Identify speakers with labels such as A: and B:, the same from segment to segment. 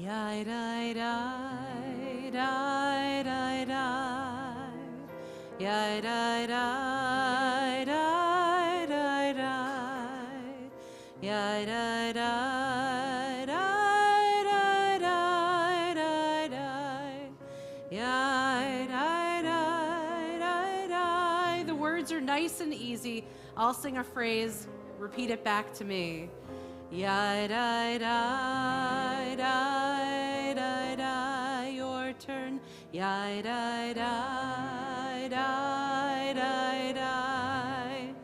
A: Yai dai dai dai dai dai. Yai dai dai dai dai dai. Yai dai dai dai dai dai dai dai. Yai dai dai dai dai. The words are nice and easy. I'll sing a phrase, repeat it back to me. Yai dai dai dai dai dai, your turn. Yai dai dai dai dai dai.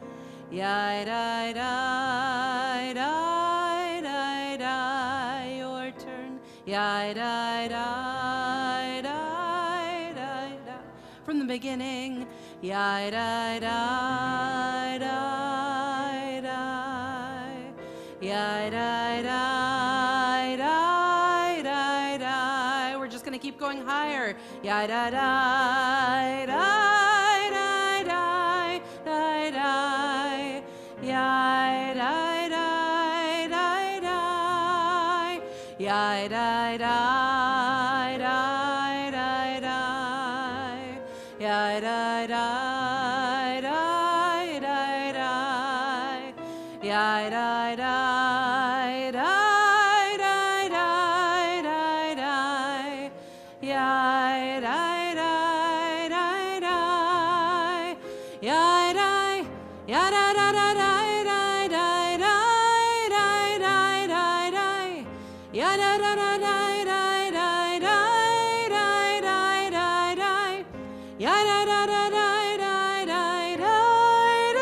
A: Yai dai dai dai dai dai, your turn. Yai dai dai dai dai dai. From the beginning. Yai dai dai dai dai. Yai dai dai dai dai dai. We're just gonna keep going higher. Yai dai dai dai dai dai dai dai. Yai dai dai dai dai. Yai dai dai dai dai dai. Yai dai dai dai dai dai. Yai dai dai dai dai dai dai dai. Yai dai dai dai dai. Yai dai, yai dai dai dai dai dai dai dai dai dai dai. Yai dai dai dai dai dai dai dai dai dai dai dai. Yai dai dai dai dai dai dai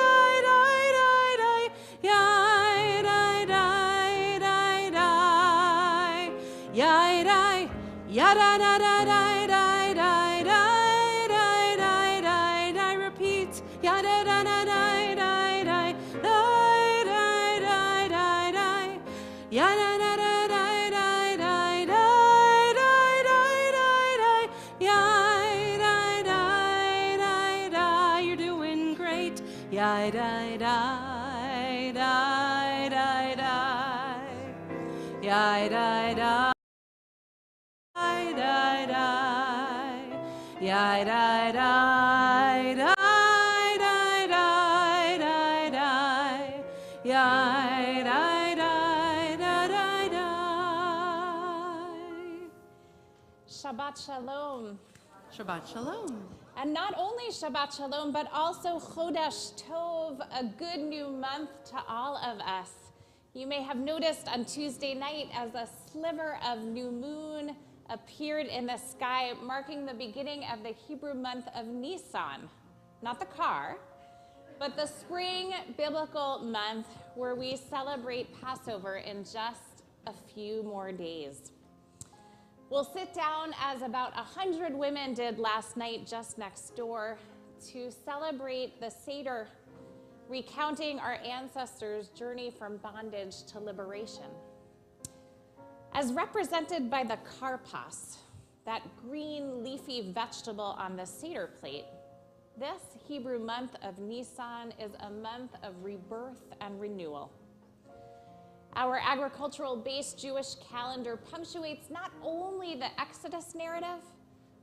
A: dai dai dai dai. Yai dai dai dai dai. Yai dai, yai dai dai dai dai dai dai dai dai dai dai. Repeat. Yai dai dai dai dai dai dai dai dai dai dai. Yai dai dai dai dai dai dai dai dai dai dai. Yai dai dai dai dai. You're doing great. Yai dai dai dai dai dai. Yai dai dai dai dai. Yai dai dai dai dai dai dai dai. Yai dai dai dai dai dai.
B: Shabbat Shalom.
A: Shabbat Shalom.
B: And not only Shabbat Shalom, but also Chodesh Tov, a good new month to all of us. You may have noticed on Tuesday night as a sliver of new moon appeared in the sky, marking the beginning of the Hebrew month of Nisan. Not the car, but the spring biblical month where we celebrate Passover in just a few more days. We'll sit down, as about 100 women did last night just next door, to celebrate the Seder, recounting our ancestors' journey from bondage to liberation. As represented by the karpas, that green leafy vegetable on the Seder plate, this Hebrew month of Nisan is a month of rebirth and renewal. Our agricultural-based Jewish calendar punctuates not only the Exodus narrative,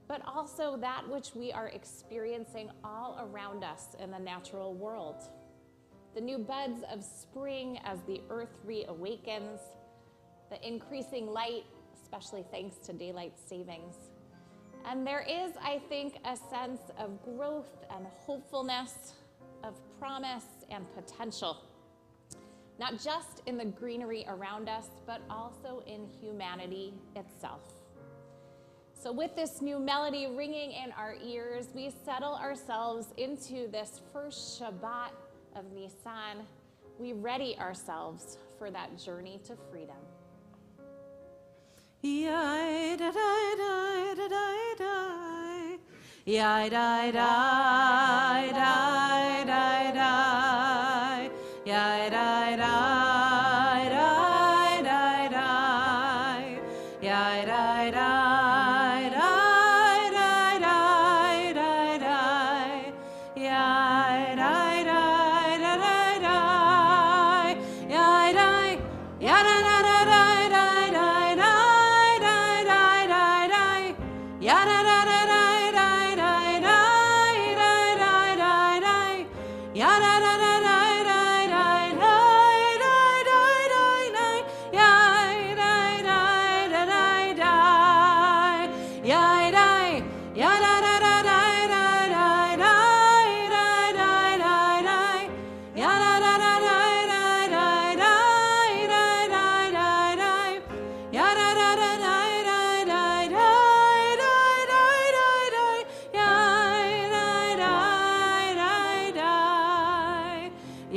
B: but also that which we are experiencing all around us in the natural world. The new buds of spring as the earth reawakens, the increasing light, especially thanks to daylight savings. And there is, I think, a sense of growth and hopefulness, of promise and potential, not just in the greenery around us, but also in humanity itself. So with this new melody ringing in our ears, we settle ourselves into this first Shabbat of Nisan. We ready ourselves for that journey to freedom.
A: Yai da da da da da da. Yai da da da da da. Yai da da da da da. Yai da da da da da da da. Yai da da da da da. Yai da, yai da da da da da da.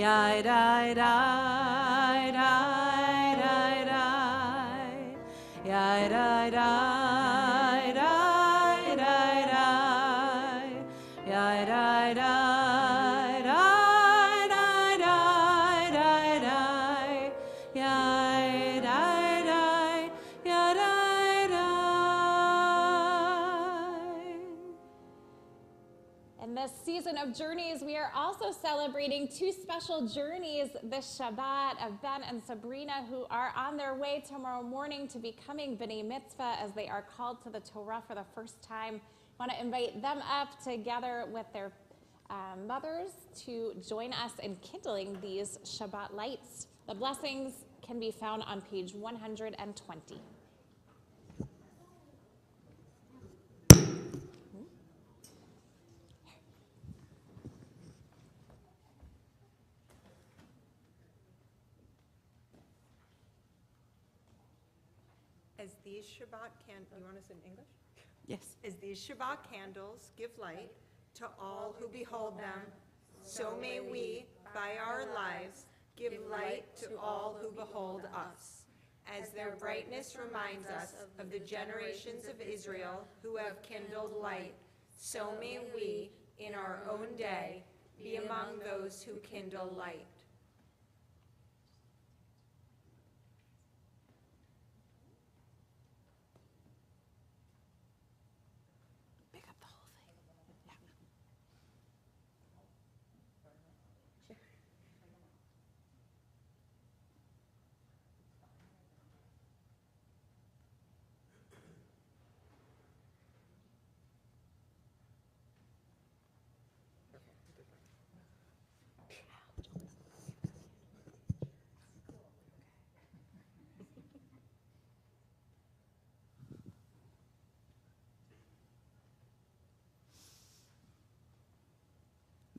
A: Yai dai dai dai dai dai. Yai dai dai dai dai dai. Yai dai dai dai dai dai dai dai. Yai dai dai yai dai dai.
B: In this season of journeys, we are also celebrating two special journeys this Shabbat of Ben and Sabrina, who are on their way tomorrow morning to becoming B'nai Mitzvah as they are called to the Torah for the first time. I want to invite them up together with their mothers to join us in kindling these Shabbat lights. The blessings can be found on page 120.
C: As these Shabbat you want us in English?
A: Yes.
C: As these Shabbat candles give light to all who behold them, so may we, by our lives, give light to all who behold us. As their brightness reminds us of the generations of Israel who have kindled light, so may we, in our own day, be among those who kindle light.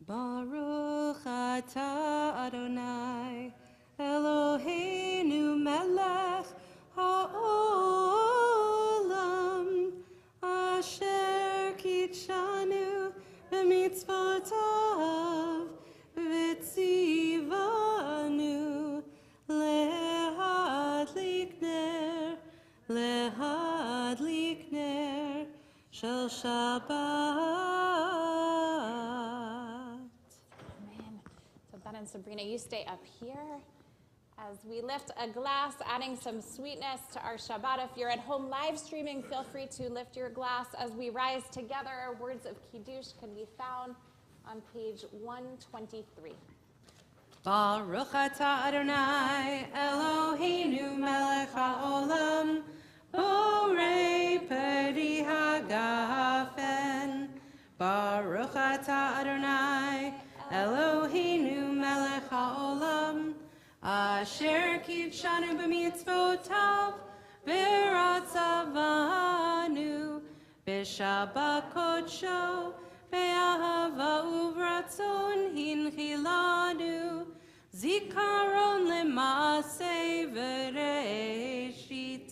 A: Baruch atah Adonai, Eloheinu melech ha'olam, asher kitshanu b'mitzvotav, v'tzivanu lehadlik ner shel Shabbat.
B: Ben and Sabrina, you stay up here as we lift a glass, adding some sweetness to our Shabbat. If you're at home live streaming, feel free to lift your glass as we rise together. Our words of Kiddush can be found on page 123.
A: Baruch atah Adonai, Eloheinu melech ha'olam, borei peri hagafen. Baruch atah Adonai, Eloheinu melech ha'olam, asher kitshanu b'mitzvotav, v'ratzavanu, b'shabbat kodsho, be'ahava uvratzon hinchilanu, zikaron lema'aseh v'reshit,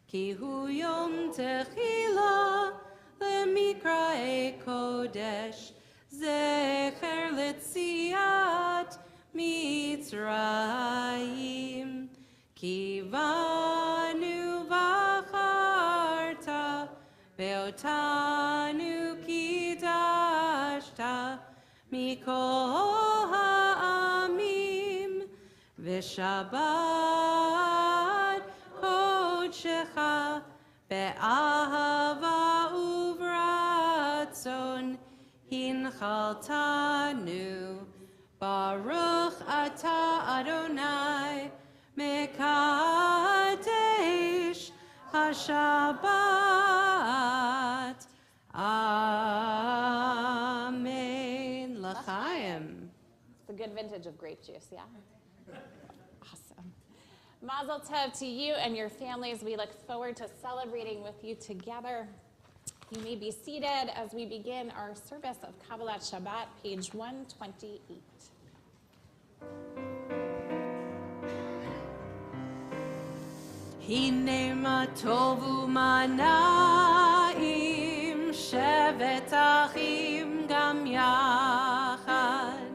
A: ki hu yom techila, lemikra'e kodesh, zecher letziat Mitzrayim, ki vanu v'acharta, ve'otanu kidashta, mikol ha'amim, v'shabbat kodshecha, be'ahava uvratzon, hinchaltanu. Baruch atah Adonai, mekadesh hashabbat. Amen. L'chaim.
B: It's a good vintage of grape juice, yeah? Awesome. Mazel tov to you and your families. We look forward to celebrating with you together. You may be seated as we begin our service of Kabbalat Shabbat, page 128.
A: Hine ma tovu manaim, shevet achim gam yachad.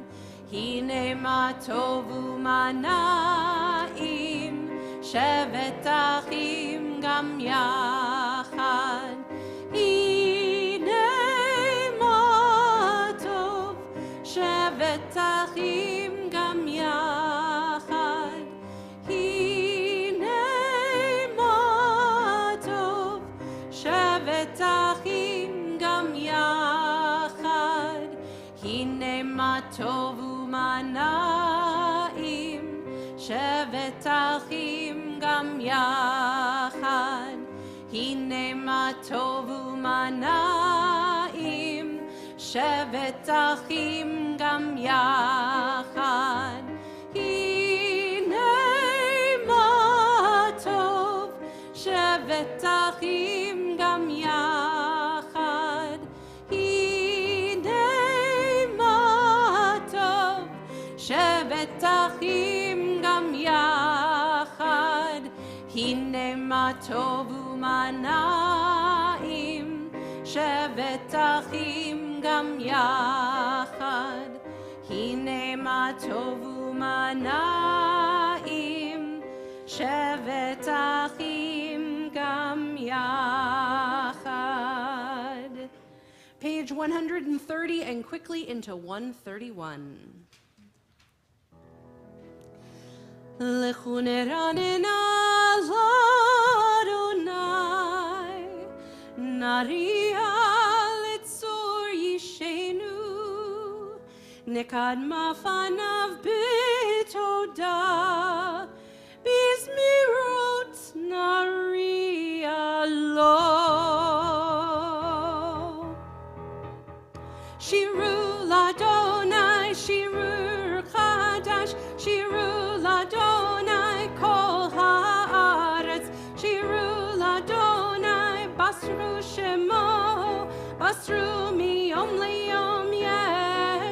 A: Hine מה טוב ומה נעים, שבת אחים גם יחד. הנה מה טוב, שבת אחים גם יחד. הנה מה טוב, שבת אחים גם יחד. הנה מה טוב ומה נעים, שבת אחים גם יחד. הנה מה טוב ומה נעים, שבת אחים גם יחד. הנה מה טוב, שבת אחים גם יחד. הנה מה טוב, שבת אחים גם יחד. הנה מה טוב ומה נעים, שבת אחים גם יחד. הנה מה טוב ומה נעים, שבת אחים גם יחד. Page 130 and quickly into 131. לכו נרננה לאדוני, נריע לצור ישנו, נקדמה פניו בתודה, בזמירות נריע לו. שירו לאדוני שירור חדש, שירו לאדוני כל הארץ, שירו לאדוני בשרו שמו, בשרו מיום ליום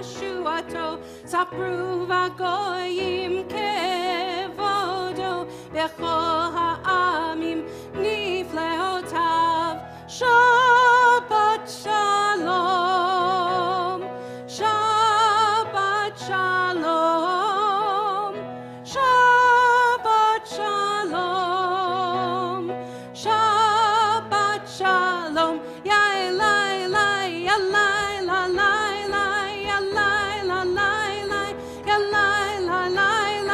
A: ישועתו, ספרו בגויים כבודו, בכל העמים נפלאותיו. שבת שלום, שבת שלום, שבת שלום, שבת שלום. יא אלי אלי, יא לילה לילה, יא לילה לילה, יא לילה לילה,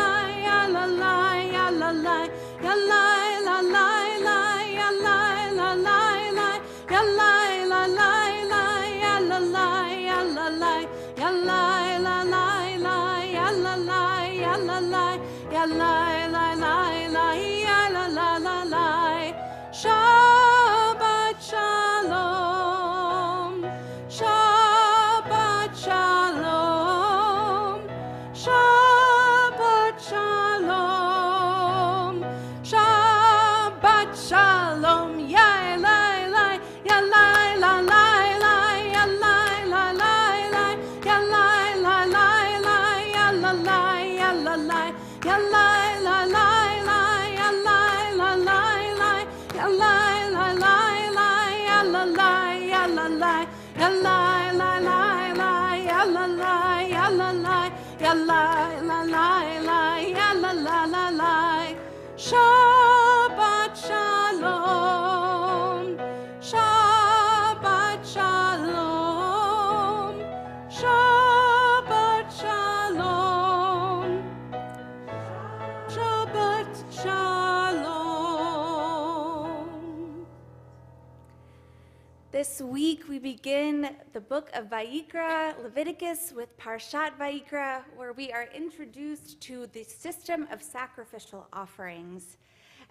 A: יא לילה יא לילה, יא לילה לילה, יא לילה light, ya light, la light, la ya la light, ya la light, ya light, la light, la ya la light, ya la light, ya light, la light, la ya la la la light. Shabbat shalom, Shabbat shalom, Shabbat shalom, Shabbat shalom. Ya la la, ya la la la la, ya la la la la, ya la la la la, ya la la, ya la la, ya la la la la, ya la la la la, ya la la la la, ya la la, ya la la, ya la la la la, ya la la, ya la la, ya la la la la, ya la la la la. Shabbat shalom, Shabbat shalom, Shabbat shalom, Shabbat shalom.
D: This week we begin the book of Vayikra, Leviticus, with Parshat Vayikra, where we are introduced to the system of sacrificial offerings.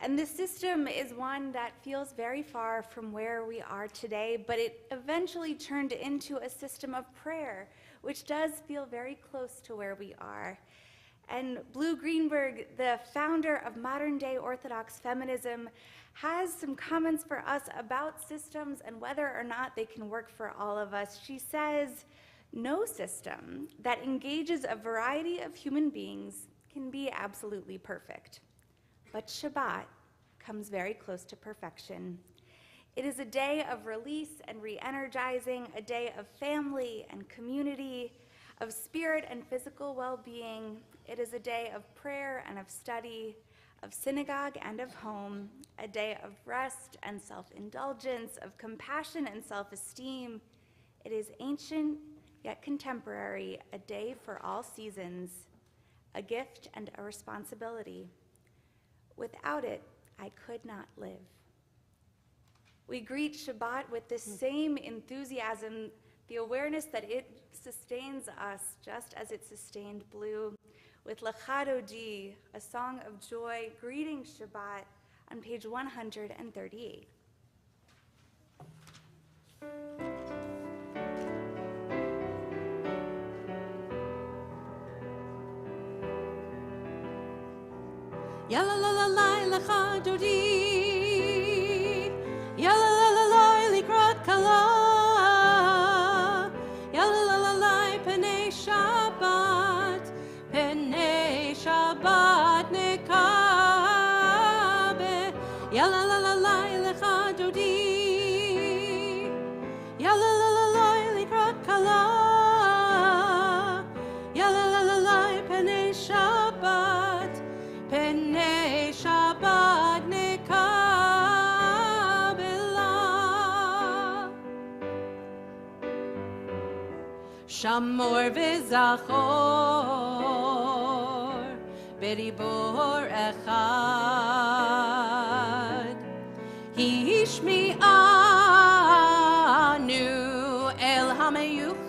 D: And this system is one that feels very far from where we are today, but it eventually turned into a system of prayer, which does feel very close to where we are. And Blue Greenberg, the founder of modern-day Orthodox feminism, has some comments for us about systems and whether or not they can work for all of us. She says, no system that engages a variety of human beings can be absolutely perfect. But Shabbat comes very close to perfection. It is a day of release and re-energizing, a day of family and community, of spirit and physical well-being. It is a day of prayer and of study, of synagogue and of home, a day of rest and self-indulgence, of compassion and self-esteem. It is ancient yet contemporary, a day for all seasons, a gift and a responsibility. Without it, I could not live. We greet Shabbat with the same enthusiasm, the awareness that it sustains us just as it sustained Blue, with Lecha Dodi, a song of joy greeting Shabbat on page 138.
A: Ya la la la la Lecha Dodi, ya la la la la likrat kala, ya la la la la penei Shabbat nekabe, ya la la la la Lecha Dodi, ya la la la la likrat kala, ya la la la la penei Shabbat. Penei Shabbat nekabela, Shamor v'zachor beribor echad, Hishmi'anu el hameyuchad,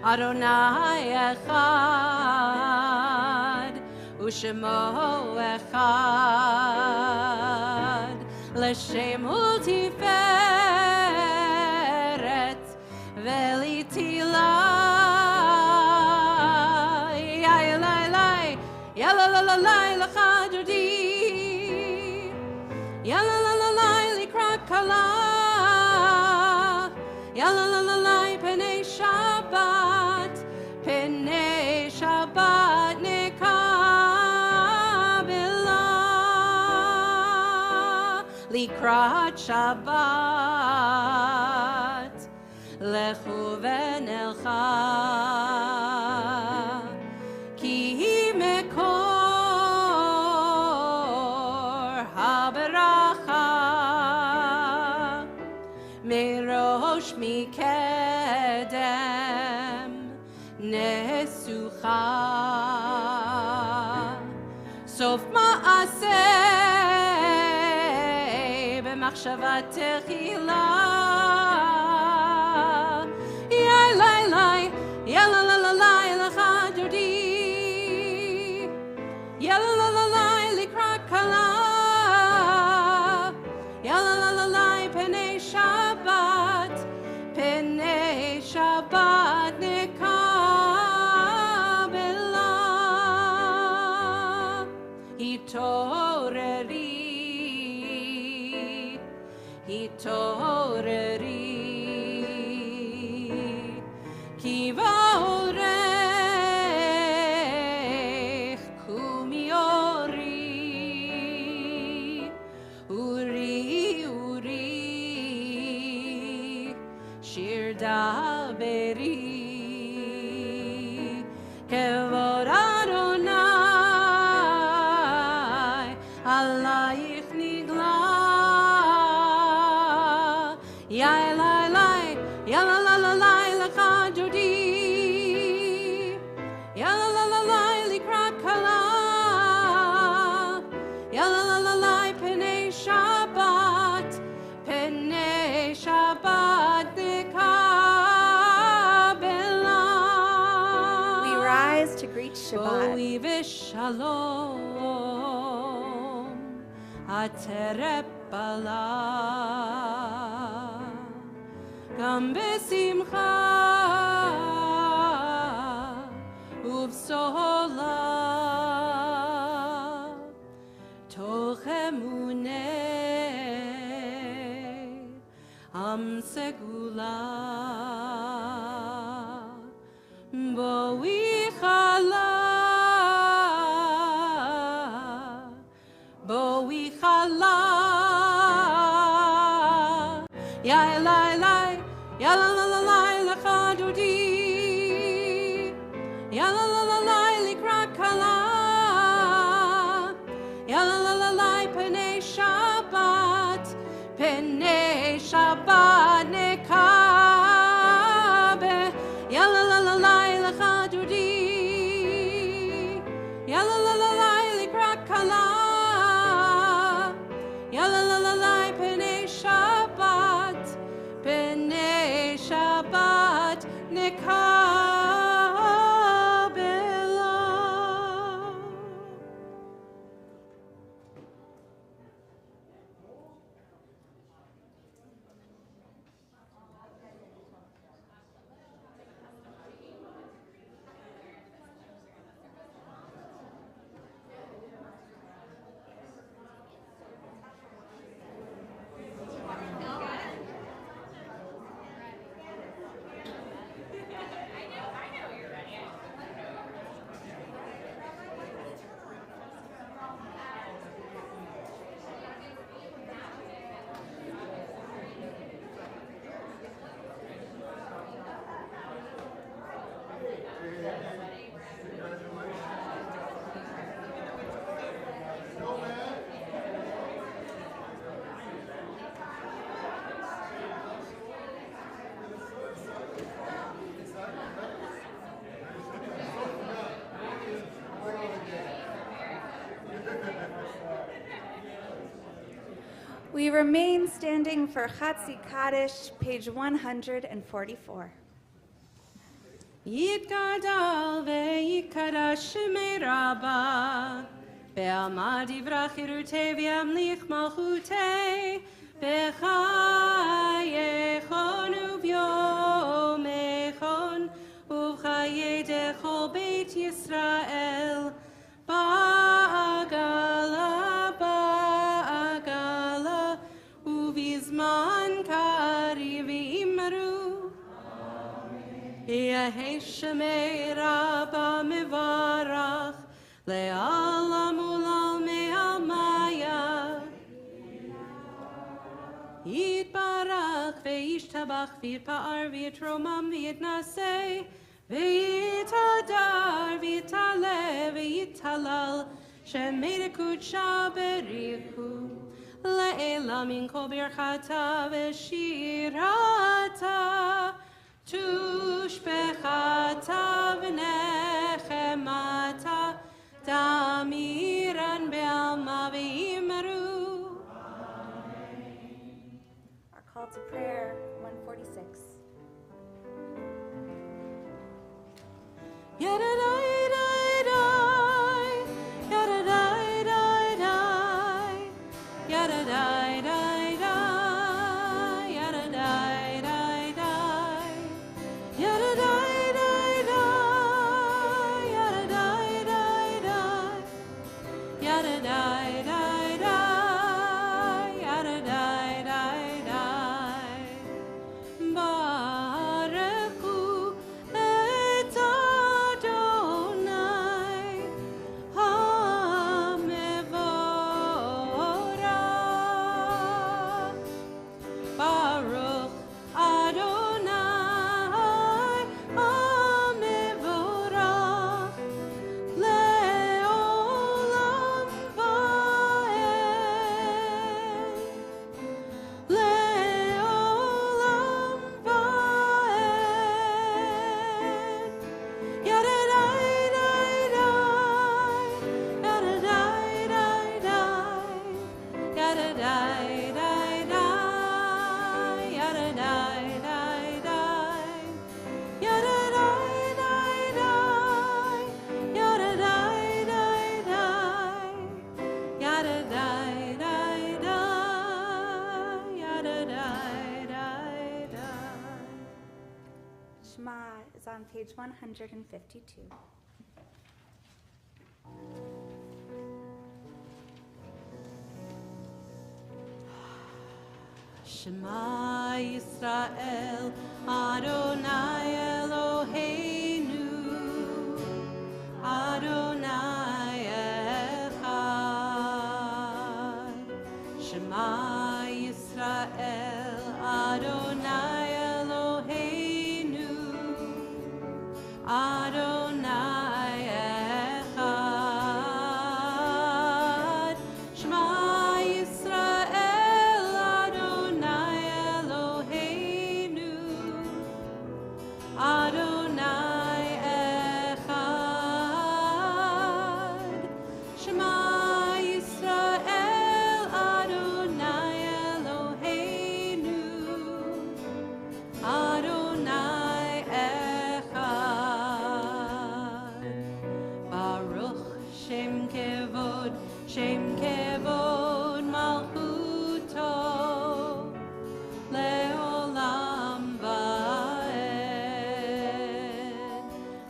A: Adonai echad, Ushemo echad, L'shem ultiferet velitila. Ya la la ya la la la la Lecha Dodi, ya la la la la likrat kala, ya la la la la penei Shabbat, penei Shabbat nekabela, likrat Shabbat, lechu v'nelcha, ki mekor haberacha, merosh mikedem nesucha, sof ma'aseh b'machshava techila, ya la la ya la la la la Lecha Dodi, ya la la la la likrat kala, ya la la la la penei Shabbat, penei Shabbat nekabela, hitoreri, hitoreri, ki va'orech kumiori, uri uri, shir daberi, kevod Adonai alayich nigla, ya la la ya la la la la Lecha Dodi, ya la la la la likrat kala, ya la la la la penei Shabbat, penei Shabbat nekabela.
D: We rise to greet Shabbat.
A: Boi v'shalom, aterep bala, gam besimcha, uvsola, toch emunei, am segula, boi chala, boi chala, ya la la la la Lecha Dodi. Ya la la la la likra kala. Ya la la la la Penei Shabbat. Penei Shabbat nekabe. Ya la la la la lecha dudi. Ya la la la la likra kala. Ya la la la la Penei Shabbat. Penei Shabbat nekabe.
D: We remain standing for Chatzi Kaddish, page 144.
A: Yitgadal ve'yikadash shemei Rabbah Be'alma divrach irutei v'yamlich malchutei B'chayechon u'vyomechon U'chayei dechol Beit Yisrael Ba'agala Ba'agala U'vizman kariv imru Yehei Shemei Rabbah Mevarach Le'alam Ulal Me'almaya Yitbarach Ve'yishtabach V'yitpa'ar V'yitromam V'yitnaseh V'yitadar V'yitaleh V'yitalal Shemei Kudsha Berichu Le'elam Min Kol Birchata V'shirata Tushbechata v'nechemata Damiran be'alma v'imru.
D: Our call to prayer, 146.
A: Yadadai-dai-dai, yadadai-dai-dai, yadadai-dai-dai, yadadai-dai-dai, yadadai-dai-dai, yadadai-dai-dai, yadadai-dai-dai. Barechu et Adonai HaMevorach. Baruch Adonai HaMevorach le'olam va'ed. Le'olam va'ed. Yadadai-dai-dai, yadadai-dai-dai, yadadai-dai-dai, yadadai-dai-dai, yadadai-dai-dai, yadadai-dai-dai, yadadai-dai-dai.
D: Shema is on page 152.
A: Shema Yisrael, Adonai Eloheinu, Adonai Echad. Shema Yisrael, Adonai Eloheinu, Adonai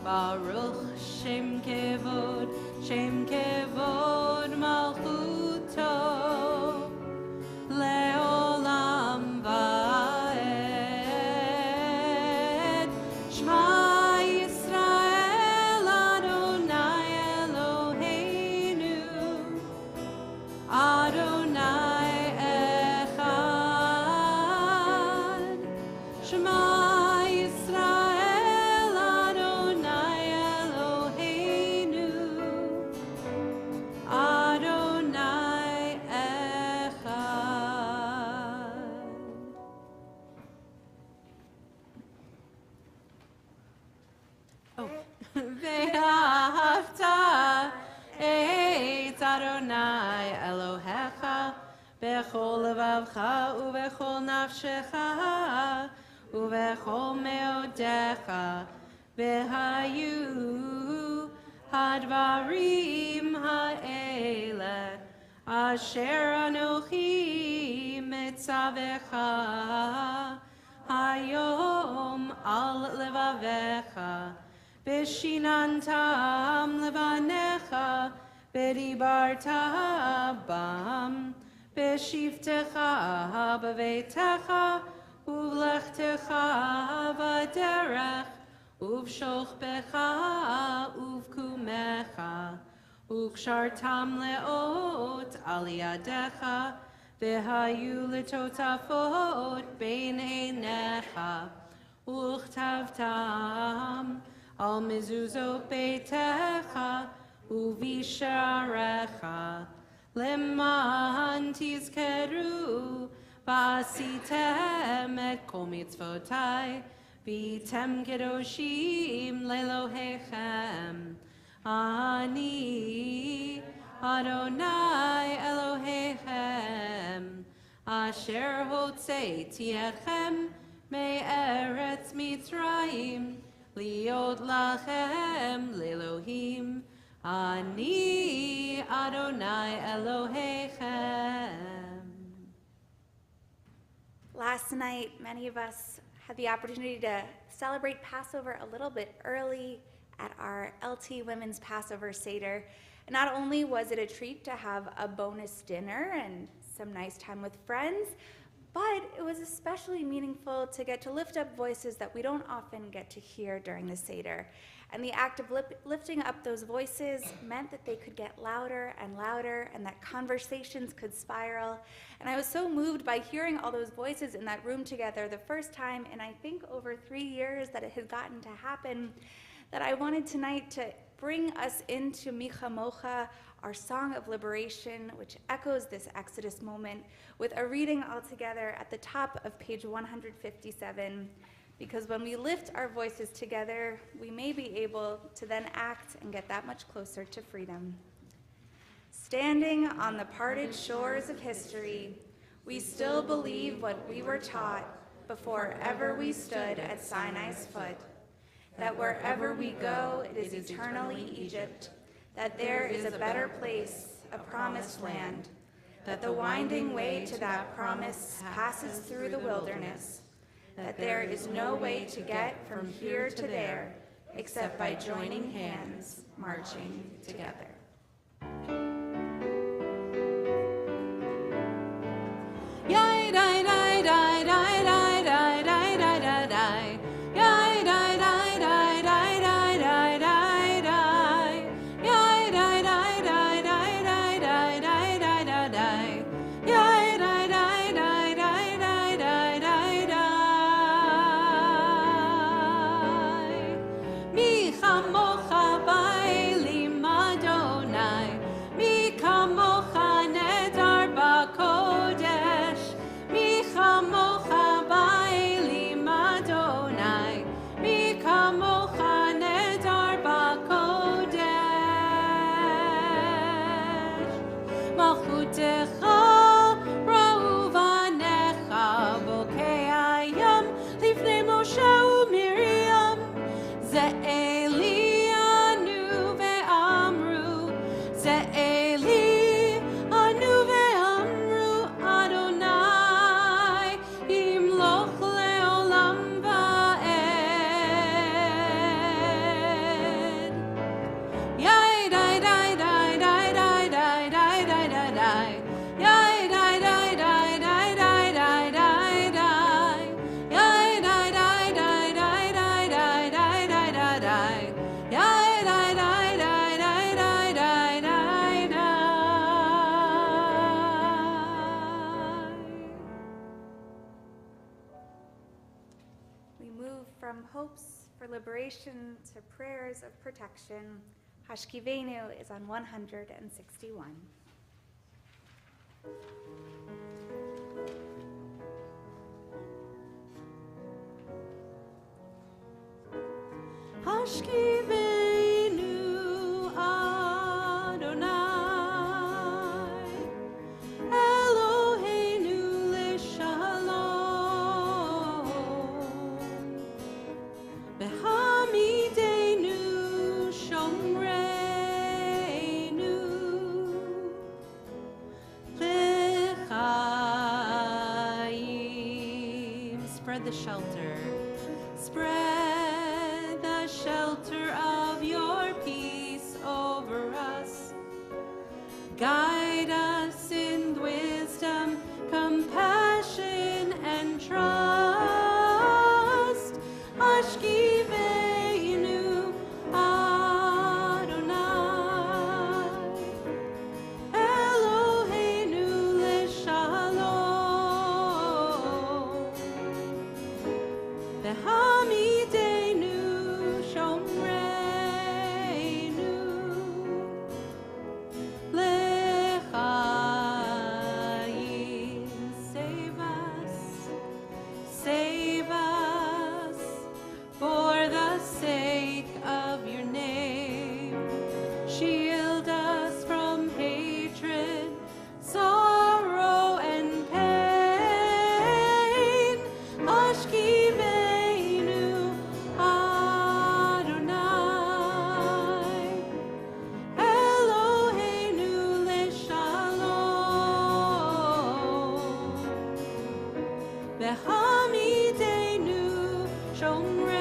A: Baruch Shem Kevod Malchuto Leolam Vaed. Shema Yisrael Adonai Eloheinu Adonai Echad. Shema Yisrael Adonai Eloheinu Adonai Echad. Oh, Ve'ahavta et Adonai Elohecha bechol levavcha uvechol nafshecha uvechol meodecha vehayu hadvarim ha'ele asher anochi mitzavecha hayom al levavecha Bishinantam levanecha, bedibarta bam, beshivtecha bevetecha, uvlechtecha vaderech, uvshochbecha uvkumecha, ukshartam leot aliadecha, vehayu litotafot bein einecha, uchtavtam. Al mezuzot beitecha uvisharecha leman tizkeru v'asitem et kol mitzvotai v'tem kedoshim lelohechem ani Adonai Elohechem asher hotzeiti etchem me'eretz Mitzrayim Liot lachem lelohim, ani Adonai Elohechem.
D: Last night, many of us had the opportunity to celebrate Passover a little bit early at our LT Women's Passover Seder. And not only was it a treat to have a bonus dinner and some nice time with friends, but it was especially meaningful to get to lift up voices that we don't often get to hear during the Seder. And the act of lifting up those voices meant that they could get louder and louder and that conversations could spiral. And I was so moved by hearing all those voices in that room together the first time in I think over 3 years that it had gotten to happen, that I wanted tonight to bring us into Micha Mocha, our song of liberation, which echoes this Exodus moment, with a reading all together at the top of page 157, because when we lift our voices together, we may be able to then act and get that much closer to freedom. Standing on the parted shores of history, we still believe what we were taught before ever we stood at Sinai's foot, that wherever we go, it is eternally Egypt, that there is a better place, a promised land, that the winding way to that promise passes through the wilderness, that there is no way to get from here to there except by joining hands, marching together.
A: Yai dai dai dai dai dai dai dai dai dai dai. Yai dai dai dai dai dai dai dai dai. Yai dai dai dai dai dai dai dai dai dai dai. Yai dai dai dai dai dai dai dai dai. Mi chamocha bai limado.
D: move from hopes for liberation to prayers of protection. Hashkivenu is on 161.
A: Hashkivenu Adonai, Eloheinu l'shalom, Behamidenu shomreinu, L'chaim. Spread the shelter. Spread the shelter of your peace over us. Guide us in wisdom, compassion, and trust. Ashkivenu Adonai, Eloheinu l'shalom, Behamidenu shomreinu, L'chaim. Save us, for the sake of your name. Shield us from hatred, sorrow, and pain. Ashkivenu Adonai, Eloheinu l'shalom, Behamidenu shomreinu,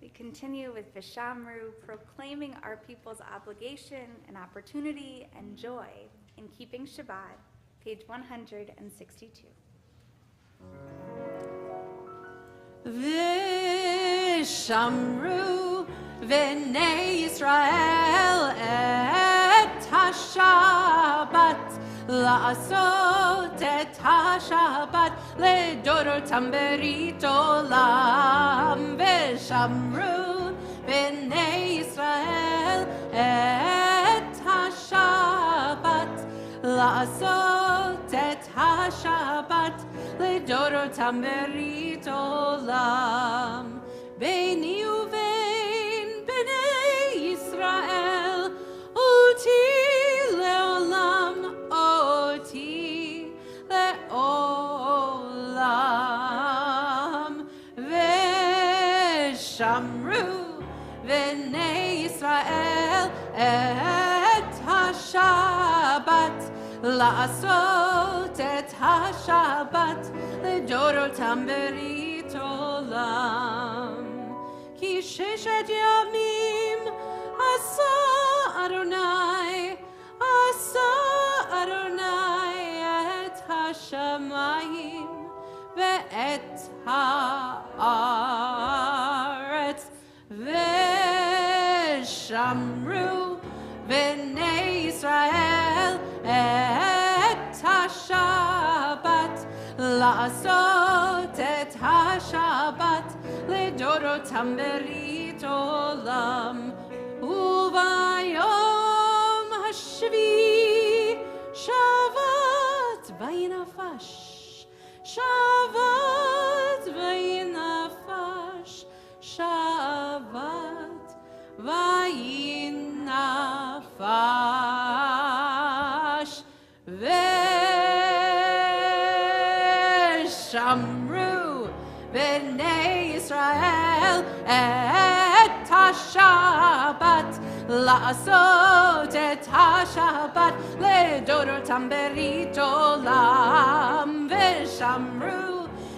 D: We continue with Vishamru, proclaiming our people's obligation and opportunity and joy in keeping Shabbat, page 162.
A: Vishamru v'nei Yisrael et HaShabbat, la'asot et HaShabbat ledorotam berit olam. Vishamru v'nei Yisrael et HaShabbat, la'asot et HaShabbat ledorotam berit olam. Beini uvein bnei Yisrael, oti leolam, oti leolam. Veshamru v'nei Yisrael et HaShabbat, la'asot et HaShabbat ledorotam berit olam. Ki sheshet yamim asa Adonai et hashamayim ve'et haaretz. Veshamru v'nei Yisrael et HaShabbat, la'asot et HaShabbat ledorotam berit olam. Uvayom hashvi shavat vayinafash, shavat vayinafash, shavat vayinafash. Veshamru v'nei Yisrael et HaShabbat, la'asot et HaShabbat ledorotam berit olam. Veshamru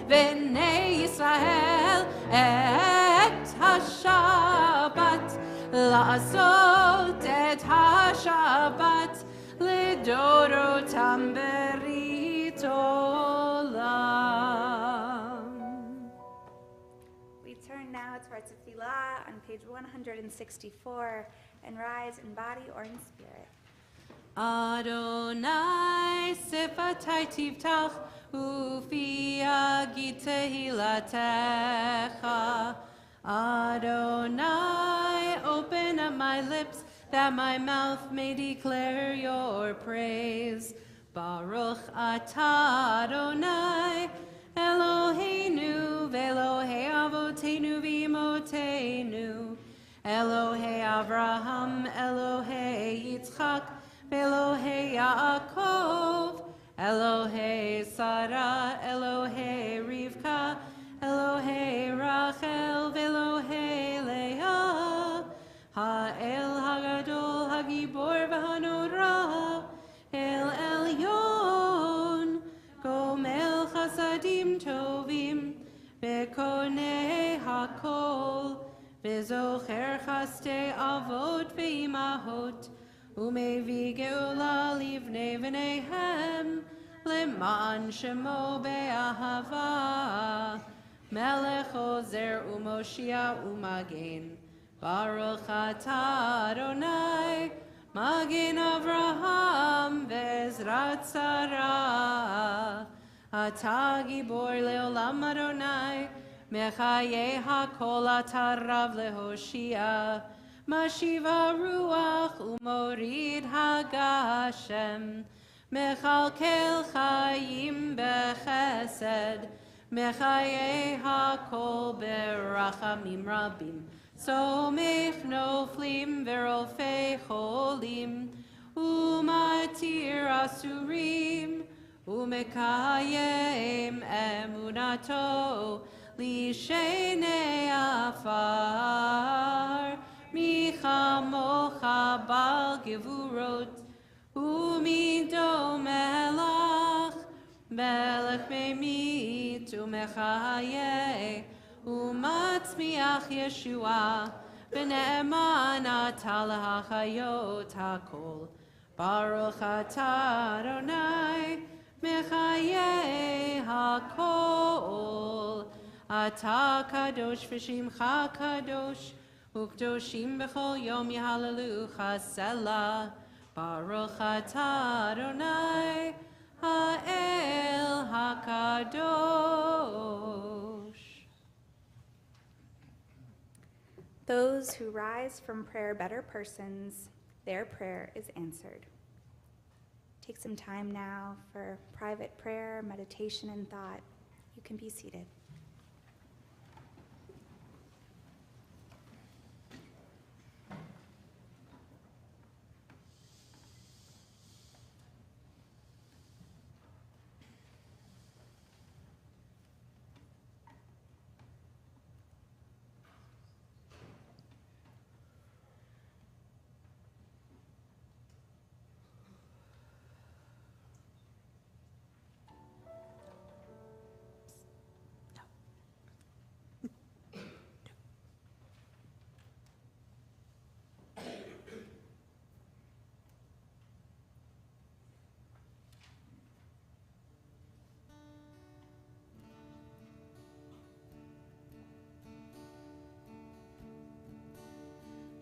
A: v'nei Yisrael et השבת, לעשות את השבת לדורותם ברית עולם.
D: We turn now to our tefillah on page 164 and rise in body or in spirit.
A: Adonai sifatai tiftach ufi yagid tehilatecha. Adonai, open up my lips that my mouth may declare your praise. Baruch atah Adonai, Eloheinu ve'Elohei avotenu v'imotenu, Elohei Avraham, Elohei Yitzchak, Elohei Yaakov, Elohei Sarah, Elohei Rivka, Elohei Rachel, Elohei Leah, Ha'el Hagadol, Hagibor v'Hanora, El Elyon, Gomel Chasadim Tovim, Bekonei Hakol, Bezocher Chaste Avot ve'Imahot, Umevi Geula Livnei V'neihem, Leman Shemo Be'ahava, Melech Ozer Umoshia Umagen, Baruch atah Adonai, Magen Avraham Ve'ezrat Sarah, Atah Gibor Leolam Adonai, Mechaye HaKol atah Rav leHoshia, Mashiva Ruach Umorid Hagashem, Mechalkel Chayim Bechesed, Mechaye HaKol Berachamim Rabim, Somech Noflim Verofei Cholim, Umatir Asurim, Umekayem Emunato, Lishenei Afar, Michamocha Bal Gevurot, Umido Melach, Melech Memit Umechaye, Umatzmiach Yeshua, B'ne'eman atah lahachayot hakol, Baruch atah Adonai, Mechaye hakol, Atah kadosh v'shimcha kadosh, Ukdoshim b'chol yom yahalelucha selah, Baruch atah Adonai, Ha'el HaKadosh.
D: Those who rise from prayer better persons, their prayer is answered. Take some time now for private prayer, meditation, and thought. You can be seated.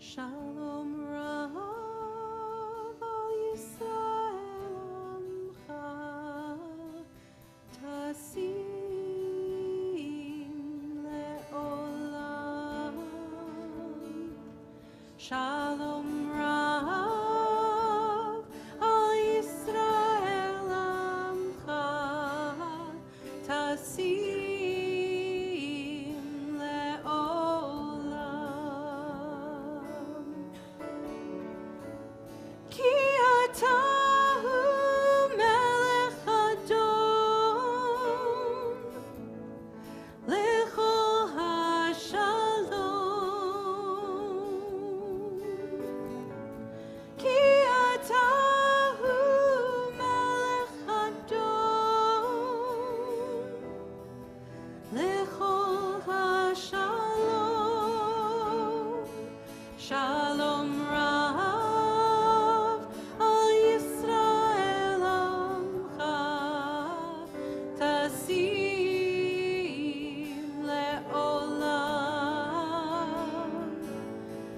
A: Shalom Rav al Yisrael Amcha Tasim Le'olam. Shalom Rav al Yisrael Amcha Tasim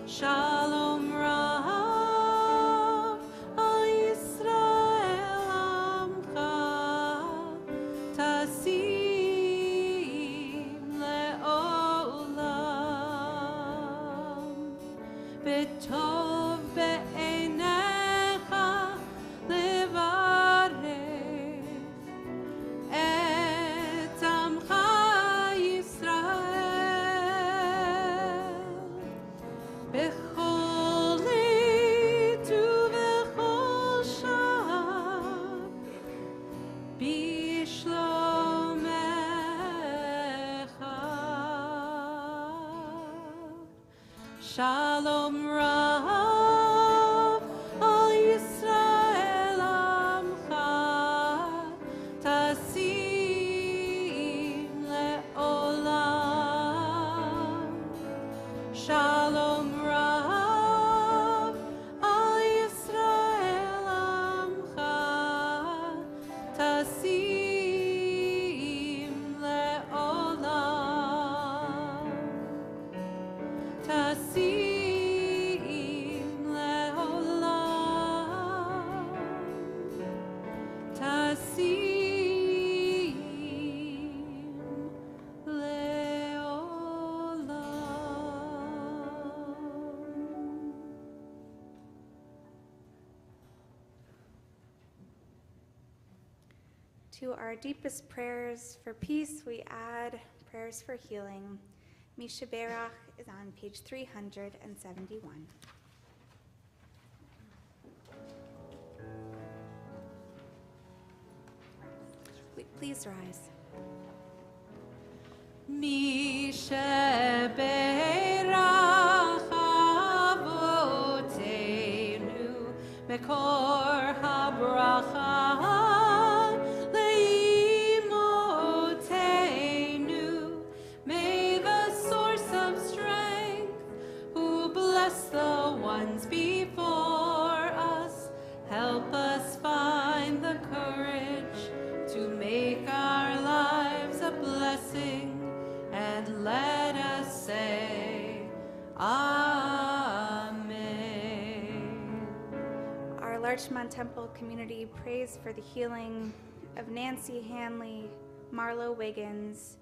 A: Shalom Rav al Yisrael Amcha Tasim Le'olam B'tov Be'enecha Levarech Et Amcha Yisrael Bechol עת ובכל שעה בשלומך. Shalom Rav al Yisrael Amcha Tasim Le'olam. Shalom Rav al Yisrael Amcha Tasim Le'olam. Tasim Le'olam. Tasim Le'olam.
D: To our deepest prayers for peace, we add prayers for healing. Misha Berach is on page 371. Please rise.
A: מי שברך אבותינו מקור הברכה לאמותינו, may the source of strength who bless the ones before us help us find the courage to make our lives a blessing, and let us say, Amen.
D: Our Larchmont Temple community prays for the healing of Nancy Hanley, Marlo Wiggins,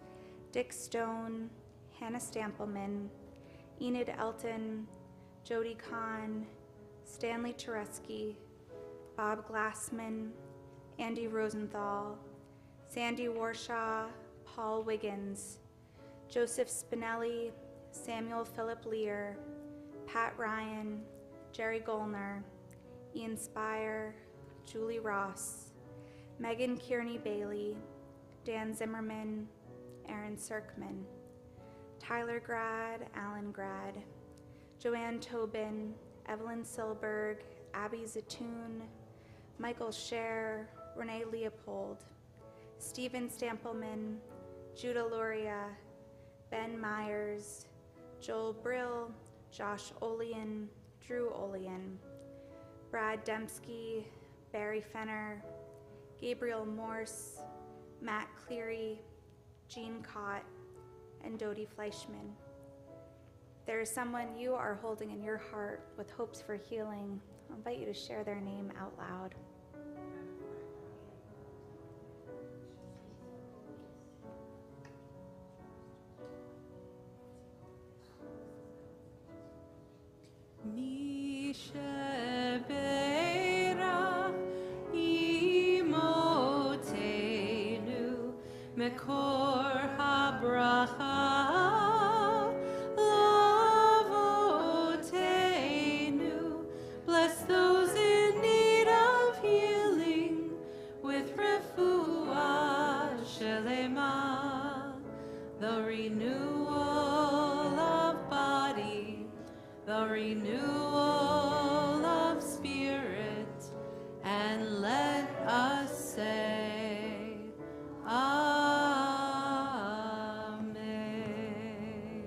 D: Dick Stone, Hannah Stampleman, Enid Elton, Jody Kahn, Stanley Tereski, Bob Glassman, Andy Rosenthal, Sandy Warshaw, Paul Wiggins, Joseph Spinelli, Samuel Philip Lear, Pat Ryan, Jerry Golner, Ian Spire, Julie Ross, Megan Kearney Bailey, Dan Zimmerman, Aaron Serkman, Tyler Grad, Alan Grad, Joanne Tobin, Evelyn Silberg, Abby Zatoon, Michael Scher, Renee Leopold, Stephen Stampleman, Judah Luria, Ben Myers, Joel Brill, Josh Olean, Drew Olean, Brad Dembski, Barry Fenner, Gabriel Morse, Matt Cleary, Jean Cott, and Dodie Fleischman. There is someone you are holding in your heart with hopes for healing. I'll invite you to share their name out loud.
A: מי שברך אמותינו מקור הברכה לאבותינו. Bless those in need of healing with refuah shelema, the renewal of body, the renewal of spirit, and let us say, Amen.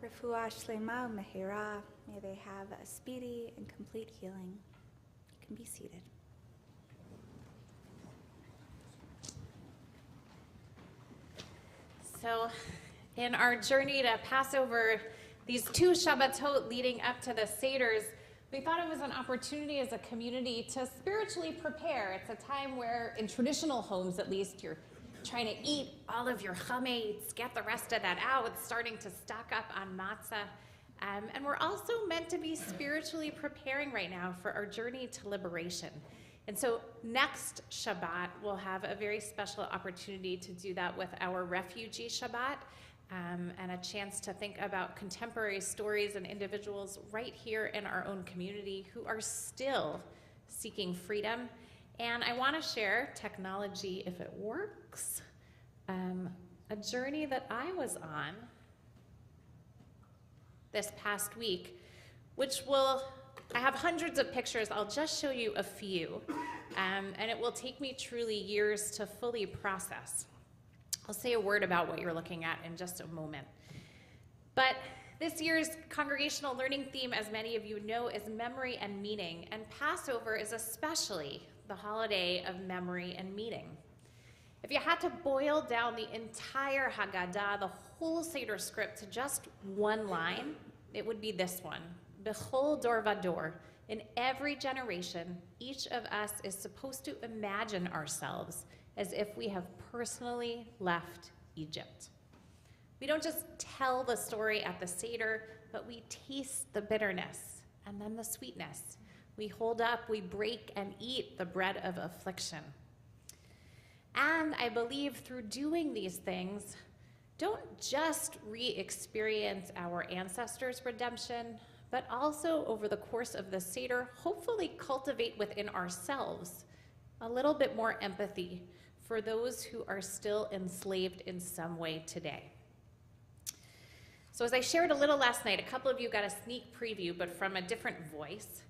D: Refuah Shlema Mehira, may they have a speedy and complete healing. You can be seated.
B: So In our journey to Passover, these 2 Shabbatot leading up to the Seders, we thought it was an opportunity as a community to spiritually prepare. It's a time where, in traditional homes at least, you're trying to eat all of your chametz, get the rest of that out, starting to stock up on matzah. And we're also meant to be spiritually preparing right now for our journey to liberation. And so next Shabbat, we'll have a very special opportunity to do that with our Refugee Shabbat, and a chance to think about contemporary stories and individuals right here in our own community who are still seeking freedom. And I want to share technology, if it works, a journey that I was on this past week, I have hundreds of pictures. I'll just show you a few, and it will take me truly years to fully process. I'll say a word about what you're looking at in just a moment. But this year's congregational learning theme, as many of you know, is memory and meaning, and Passover is especially the holiday of memory and meaning. If you had to boil down the entire Haggadah, the whole Seder script, to just one line, it would be this one. Bechol dor vador. In every generation, each of us is supposed to imagine ourselves as if we have personally left Egypt. We don't just tell the story at the Seder, but we taste the bitterness and then the sweetness. We hold up, we break and eat the bread of affliction. And I believe through doing these things, don't just re-experience our ancestors' redemption, but also over the course of the Seder, hopefully cultivate within ourselves a little bit more empathy for those who are still enslaved in some way today. So as I shared a little last night, a couple of you got a sneak preview, but from a different voice.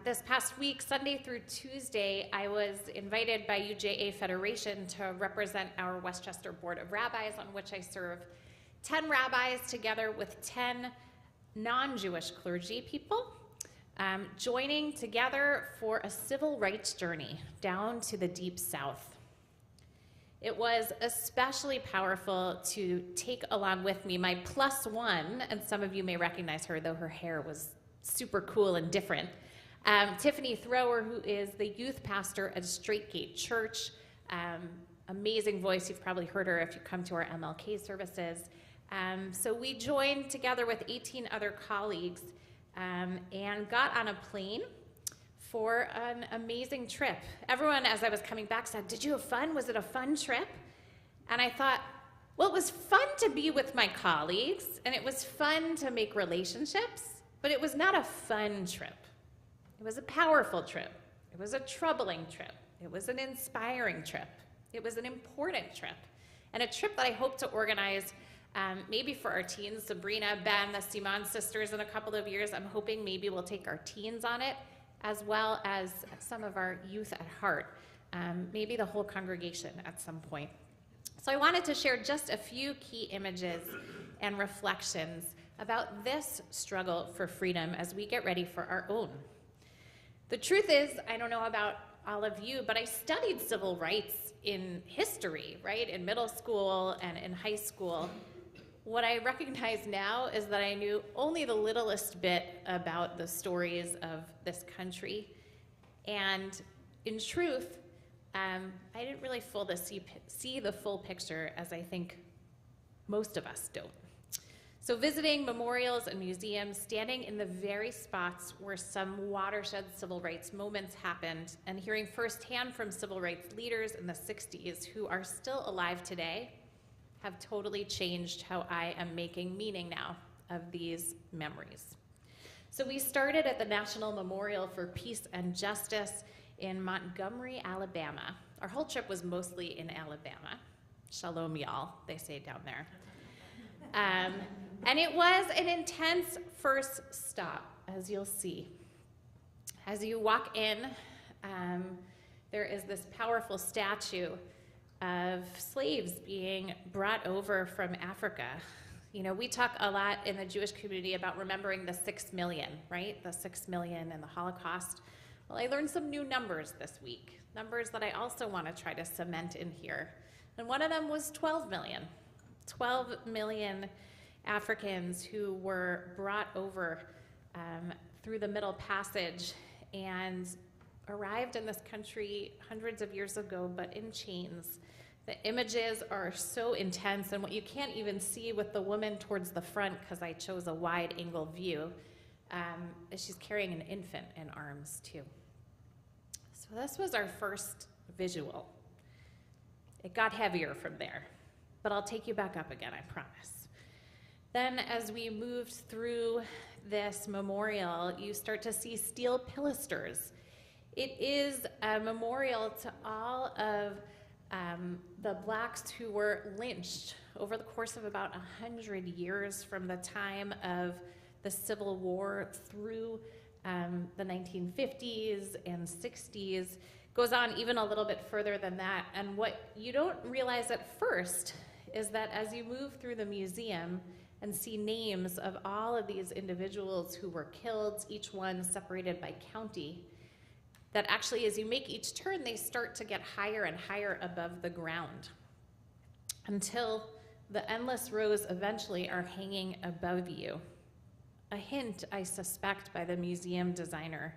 B: This past week, Sunday through Tuesday, I was invited by UJA Federation to represent our Westchester Board of Rabbis, on which I serve 10 rabbis together with 10 non-Jewish clergy people, joining together for a civil rights journey down to the Deep South. It was especially powerful to take along with me my +1, and some of you may recognize her, though her hair was super cool and different, Tiffany Thrower, who is the youth pastor at Straight Gate Church. Amazing voice. You've probably heard her if you come to our MLK services. So we joined together with 18 other colleagues and got on a plane for an amazing trip. Everyone, as I was coming back, said, "Did you have fun? Was it a fun trip?" And I thought, well, it was fun to be with my colleagues, and it was fun to make relationships, but it was not a fun trip. It was a powerful trip. It was a troubling trip. It was an inspiring trip. It was an important trip, and a trip that I hope to organize maybe for our teens. Sabrina, Ben, the Simon sisters in a couple of years. I'm hoping maybe we'll take our teens on it, as well as some of our youth at heart, maybe the whole congregation at some point. So I wanted to share just a few key images and reflections about this struggle for freedom as we get ready for our own. The truth is, I don't know about all of you, but I studied civil rights in history, right, in middle school and in high school. What I recognize now is that I knew only the littlest bit about the stories of this country. And in truth, I didn't really see the full picture, as I think most of us don't. So visiting memorials and museums, standing in the very spots where some watershed civil rights moments happened, and hearing firsthand from civil rights leaders in the 60s who are still alive today, have totally changed how I am making meaning now of these memories. So we started at the National Memorial for Peace and Justice in Montgomery, Alabama. Our whole trip was mostly in Alabama. Shalom, y'all, they say down there. And it was an intense first stop, as you'll see. As you walk in, there is this powerful statue of slaves being brought over from Africa. You know, we talk a lot in the Jewish community about remembering the 6 million, right? The 6 million and the Holocaust. Well, I learned some new numbers this week, numbers that I also want to try to cement in here. And one of them was 12 million. 12 million Africans who were brought over through the Middle Passage and arrived in this country hundreds of years ago, but in chains. The images are so intense, and what you can't even see with the woman towards the front, because I chose a wide angle view, is she's carrying an infant in arms too. So this was our first visual. It got heavier from there, but I'll take you back up again, I promise. Then as we moved through this memorial, you start to see steel pilasters. It is a memorial to all of the blacks who were lynched over the course of about 100 years from the time of the Civil War through the 1950s and 60s. Goes on even a little bit further than that. And what you don't realize at first is that as you move through the museum and see names of all of these individuals who were killed, each one separated by county, that actually as you make each turn, they start to get higher and higher above the ground until the endless rows eventually are hanging above you. A hint, I suspect, by the museum designer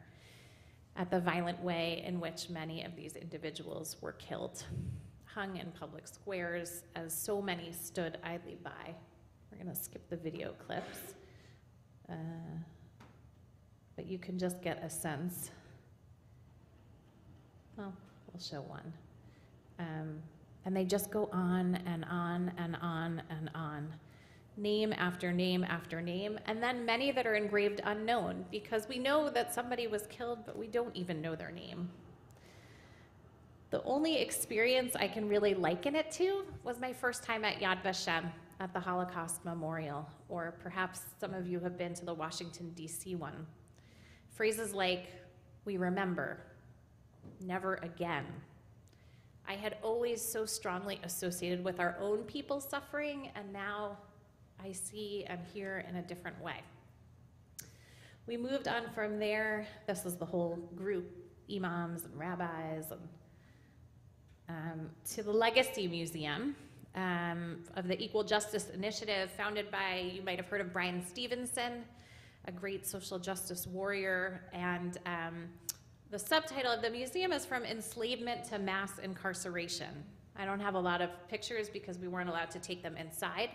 B: at the violent way in which many of these individuals were killed, hung in public squares as so many stood idly by. We're gonna skip the video clips, but you can just get a sense. Well, we'll show one. And they just go on and on and on and on. Name after name after name, and then many that are engraved unknown, because we know that somebody was killed, but we don't even know their name. The only experience I can really liken it to was my first time at Yad Vashem at the Holocaust Memorial, or perhaps some of you have been to the Washington, D.C. one. Phrases like, "We remember," "never again." I had always so strongly associated with our own people's suffering, and now I see and hear in a different way. We moved on from there. This was the whole group, imams and rabbis, and, to the Legacy Museum of the Equal Justice Initiative, founded by, you might have heard of Brian Stevenson, a great social justice warrior, and the subtitle of the museum is From Enslavement to Mass Incarceration. I don't have a lot of pictures because we weren't allowed to take them inside,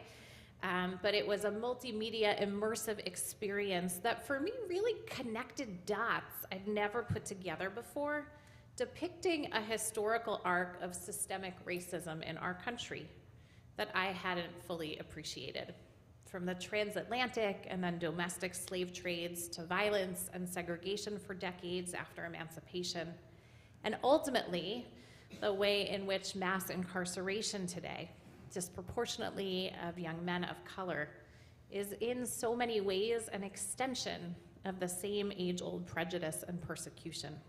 B: but it was a multimedia immersive experience that for me really connected dots I'd never put together before, depicting a historical arc of systemic racism in our country that I hadn't fully appreciated. From the transatlantic and then domestic slave trades to violence and segregation for decades after emancipation, and ultimately the way in which mass incarceration today, disproportionately of young men of color, is in so many ways an extension of the same age-old prejudice and persecution.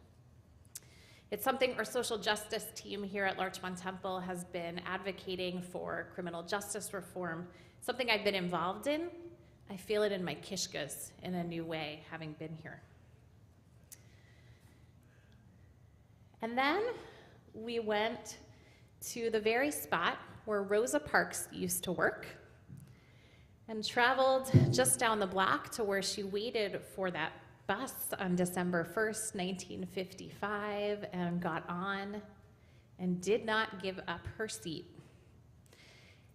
B: It's something our social justice team here at Larchmont Temple has been advocating for criminal justice reform, something I've been involved in. I feel it in my kishkas in a new way, having been here. And then we went to the very spot where Rosa Parks used to work and traveled just down the block to where she waited for that bus on December 1st, 1955, and got on and did not give up her seat.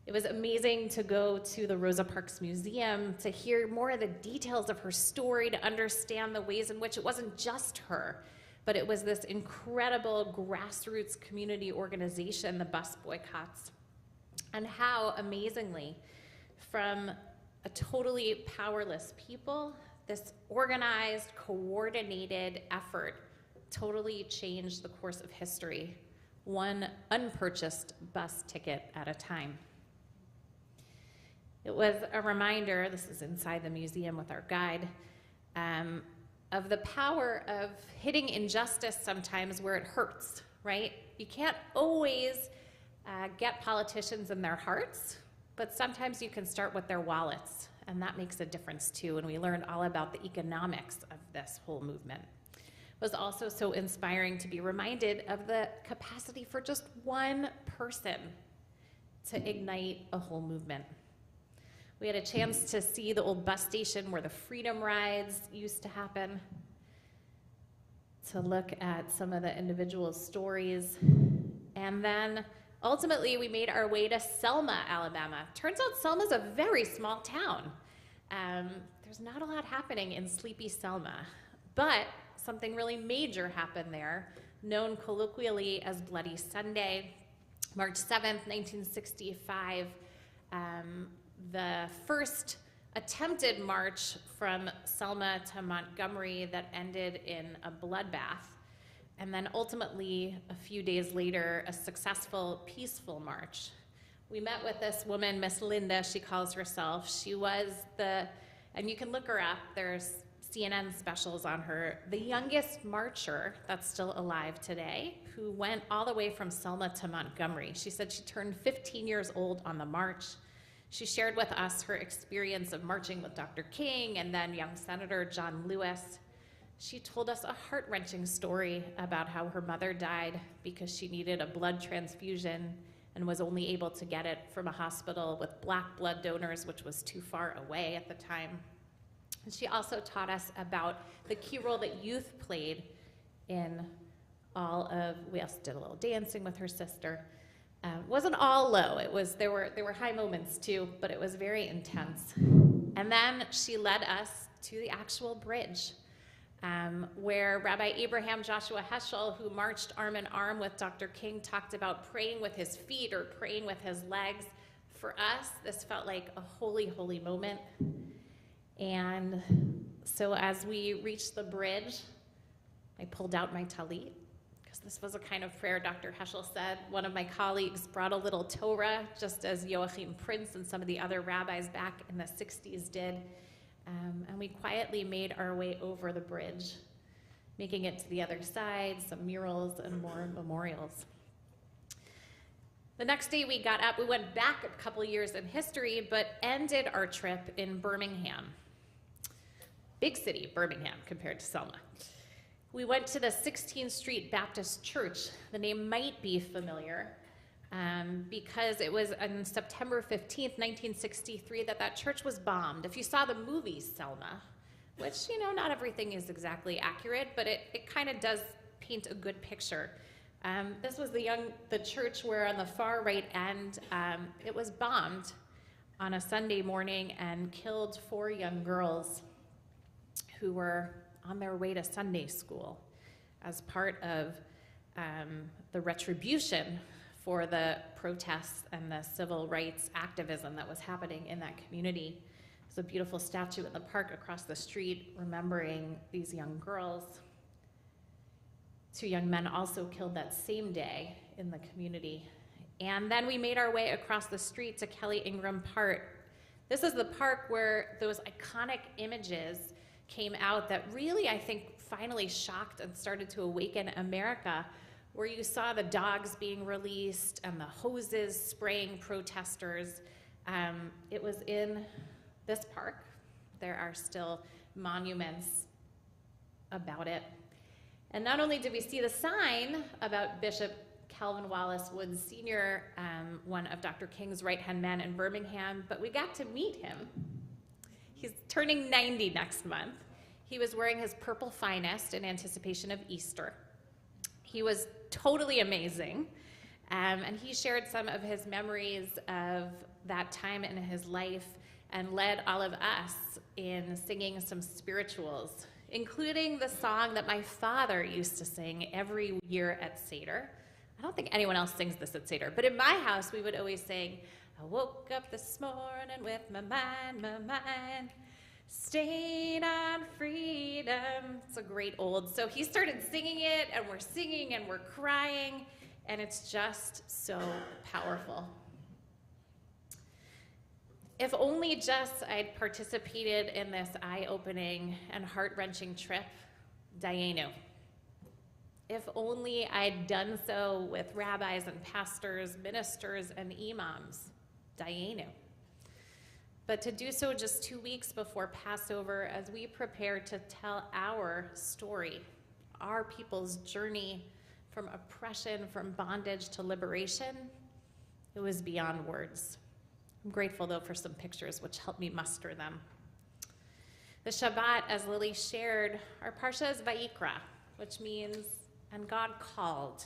B: It was amazing to go to the Rosa Parks Museum to hear more of the details of her story, to understand the ways in which it wasn't just her, but it was this incredible grassroots community organization, the bus boycotts, and how, amazingly, from a totally powerless people, this organized, coordinated effort totally changed the course of history, one unpurchased bus ticket at a time. It was a reminder, this is inside the museum with our guide, of the power of hitting injustice sometimes where it hurts, right? You can't always get politicians in their hearts, but sometimes you can start with their wallets, and that makes a difference too, and we learned all about the economics of this whole movement. It was also so inspiring to be reminded of the capacity for just one person
E: to ignite a whole movement. We had a chance to see the old bus station where the Freedom Rides used to happen, to look at some of the individual stories, and then ultimately we made our way to Selma, Alabama. Turns out Selma's a very small town. There's not a lot happening in sleepy Selma, but something really major happened there, known colloquially as Bloody Sunday. March 7th, 1965, the first attempted march from Selma to Montgomery that ended in a bloodbath, and then ultimately, a few days later, a successful, peaceful march. We met with this woman, Miss Linda, she calls herself. She was and you can look her up, there's CNN specials on her, the youngest marcher that's still alive today, who went all the way from Selma to Montgomery. She said she turned 15 years old on the march. She shared with us her experience of marching with Dr. King and then young Senator John Lewis. She told us a heart-wrenching story about how her mother died because she needed a blood transfusion and was only able to get it from a hospital with black blood donors, which was too far away at the time. And she also taught us about the key role that youth played in we also did a little dancing with her sister. Wasn't all low, there were high moments too, but it was very intense. And then she led us to the actual bridge, where Rabbi Abraham Joshua Heschel, who marched arm in arm with Dr. King, talked about praying with his feet or praying with his legs. For us, this felt like a holy, holy moment. And so as we reached the bridge, I pulled out my talit, because this was a kind of prayer Dr. Heschel said. One of my colleagues brought a little Torah, just as Joachim Prince and some of the other rabbis back in the 60s did. And we quietly made our way over the bridge, making it to the other side, some murals and more memorials. The next day we got up, we went back a couple years in history, but ended our trip in Birmingham. Big city, Birmingham, compared to Selma. We went to the 16th Street Baptist Church. The name might be familiar, because it was on September 15th, 1963, that church was bombed. If you saw the movie Selma, which, not everything is exactly accurate, but it kind of does paint a good picture. This was the church where on the far right end, it was bombed on a Sunday morning and killed 4 young girls who were on their way to Sunday school as part of the retribution for the protests and the civil rights activism that was happening in that community. There's a beautiful statue in the park across the street remembering these young girls. 2 young men also killed that same day in the community. And then we made our way across the street to Kelly Ingram Park. This is the park where those iconic images came out that really, I think, finally shocked and started to awaken America, where you saw the dogs being released and the hoses spraying protesters. It was in this park. There are still monuments about it. And not only did we see the sign about Bishop Calvin Wallace Woods Sr., one of Dr. King's right-hand men in Birmingham, but we got to meet him. He's turning 90 next month. He was wearing his purple finest in anticipation of Easter. He was totally amazing, and he shared some of his memories of that time in his life and led all of us in singing some spirituals, including the song that my father used to sing every year at Seder. I don't think anyone else sings this at Seder, but in my house we would always sing, I woke up this morning with my mind, stayed on freedom. It's a great old. So he started singing it, and we're singing and we're crying, and it's just so powerful. If only just I'd participated in this eye-opening and heart-wrenching trip, Dayenu. If only I'd done so with rabbis and pastors, ministers, and imams, Dayenu. But to do so just 2 weeks before Passover, as we prepare to tell our story, our people's journey from oppression, from bondage to liberation, It was beyond words. I'm grateful, though, for some pictures which helped me muster them. The Shabbat, as Lily shared, our Parsha is Vayikra, which means, and God called.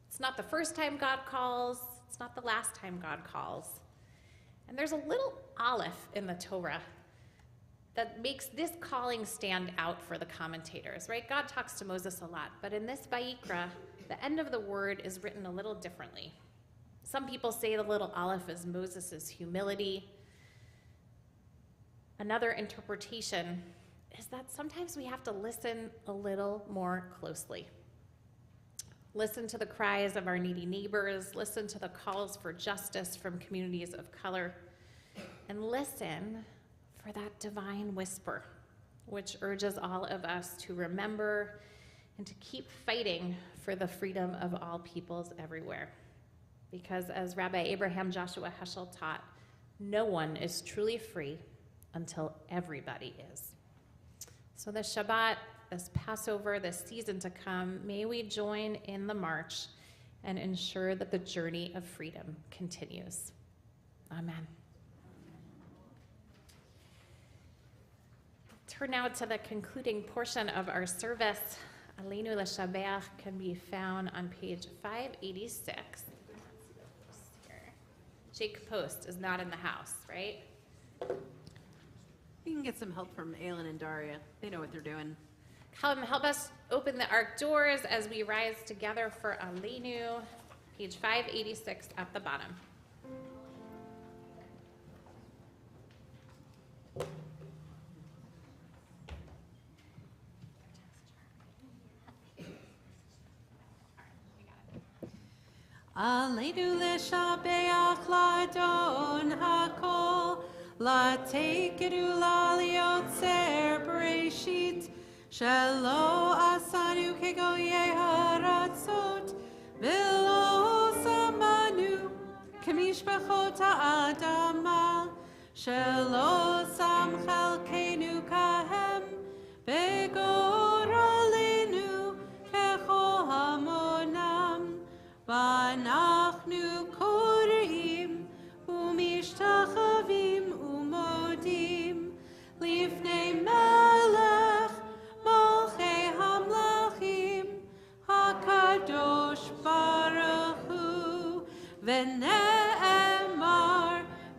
E: It's not the first time God calls. It's not the last time God calls. And there's a little aleph in the Torah that makes this calling stand out for the commentators, right? God talks to Moses a lot, but in this Vayikra, the end of the word is written a little differently. Some people say the little aleph is Moses' humility. Another interpretation is that sometimes we have to listen a little more closely. Listen to the cries of our needy neighbors, listen to the calls for justice from communities of color, and listen for that divine whisper, which urges all of us to remember and to keep fighting for the freedom of all peoples everywhere. Because as Rabbi Abraham Joshua Heschel taught, no one is truly free until everybody is. So this Shabbat, this Passover, this season to come, may we join in the march and ensure that the journey of freedom continues. Amen. Turn now to the concluding portion of our service. Aleinu L'Shabeach can be found on page 586. Jake Post is not in the house, right?
A: We can get some help from Aylin and Daria. They know what they're doing.
E: Come help us open the ark doors as we rise together for Aleinu, page 586 at the bottom.
A: Aleinu l'shabeach l'adon hakol, l'tekedu l'aliotzer bereshit, shelo asanu kegoyei haratzot, v'lo samanu kemishpachot ha'adama, shelo sam chalkenu kahem, v'goralenu kechol hamonam. ואנחנו קוראים ומשתחווים ומודים לפני מלך מלכי המלכים הקדוש ברוך הוא ונאמר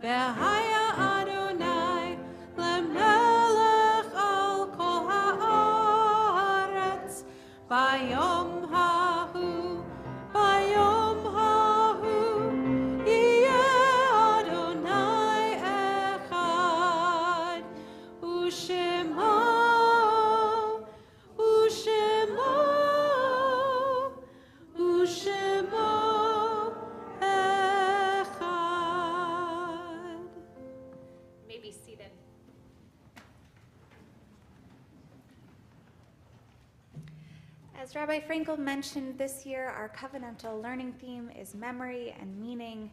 A: והיה אדוני למלך על כל הארץ ביום ההוא Bayom hahu yeh Adonai echad, u'shemo echad.
E: May be seated.
D: As Rabbi Frankel mentioned, this year our covenantal learning theme is memory and meaning,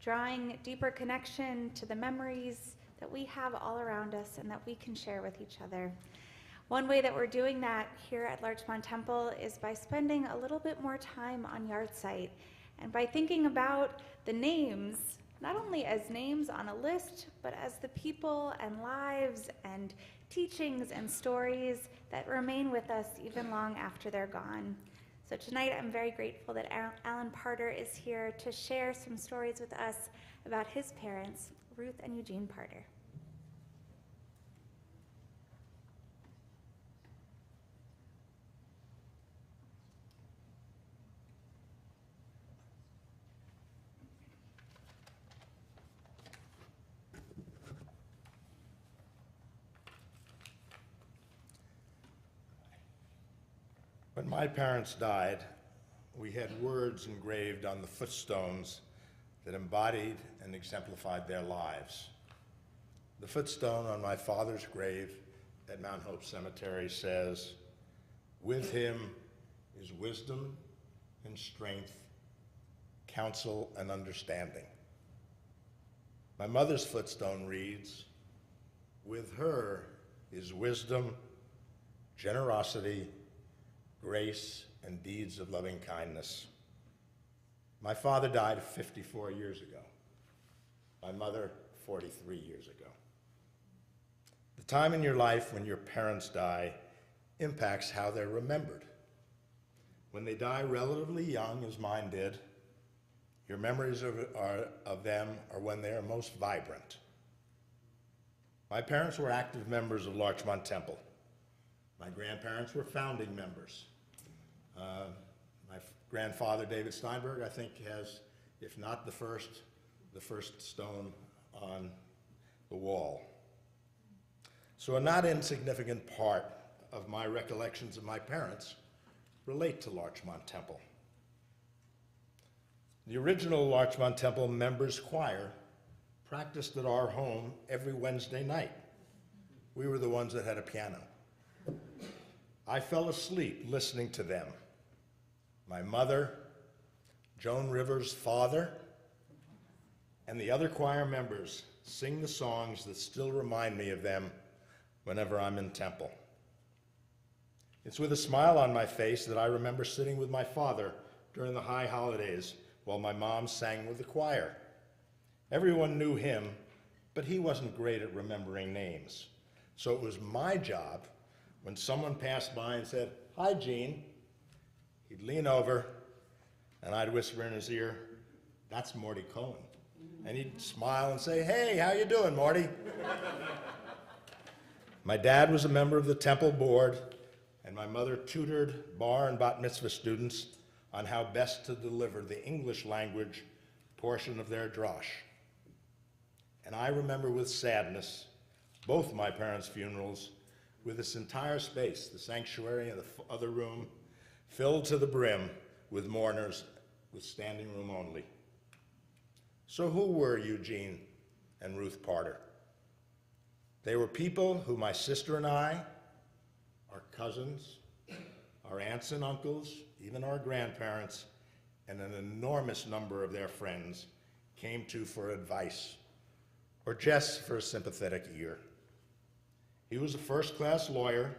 D: drawing deeper connection to the memories that we have all around us and that we can share with each other. One way that we're doing that here at Larchmont Temple is by spending a little bit more time on Yahrzeit and by thinking about the names, not only as names on a list, but as the people and lives and teachings and stories that remain with us even long after they're gone. So tonight I'm very grateful that Alan Parter is here to share some stories with us about his parents, Ruth and Eugene Parter.
F: When my parents died, we had words engraved on the footstones that embodied and exemplified their lives. The footstone on my father's grave at Mount Hope Cemetery says, "With him is wisdom and strength, counsel and understanding." My mother's footstone reads, "With her is wisdom, generosity, grace, and deeds of loving kindness." My father died 54 years ago. My mother, 43 years ago. The time in your life when your parents die impacts how they're remembered. When they die relatively young, as mine did, your memories of them are when they are most vibrant. My parents were active members of Larchmont Temple. My grandparents were founding members. My grandfather, David Steinberg, I think has, if not the first stone on the wall. So a not insignificant part of my recollections of my parents relate to Larchmont Temple. The original Larchmont Temple members choir practiced at our home every Wednesday night. We were the ones that had a piano. I fell asleep listening to them. My mother, Joan Rivers' father, and the other choir members sing the songs that still remind me of them whenever I'm in temple. It's with a smile on my face that I remember sitting with my father during the high holidays while my mom sang with the choir. Everyone knew him, but he wasn't great at remembering names. So it was my job, when someone passed by and said, "Hi, Gene," he'd lean over and I'd whisper in his ear, "That's Morty Cohen." And he'd smile and say, "Hey, how you doing, Morty?" My dad was a member of the temple board, and my mother tutored bar and bat mitzvah students on how best to deliver the English language portion of their drosh. And I remember with sadness both my parents' funerals, with this entire space, the sanctuary and the other room, filled to the brim with mourners with standing room only. So who were Eugene and Ruth Parter? They were people who my sister and I, our cousins, our aunts and uncles, even our grandparents, and an enormous number of their friends came to for advice, or just for a sympathetic ear. He was a first-class lawyer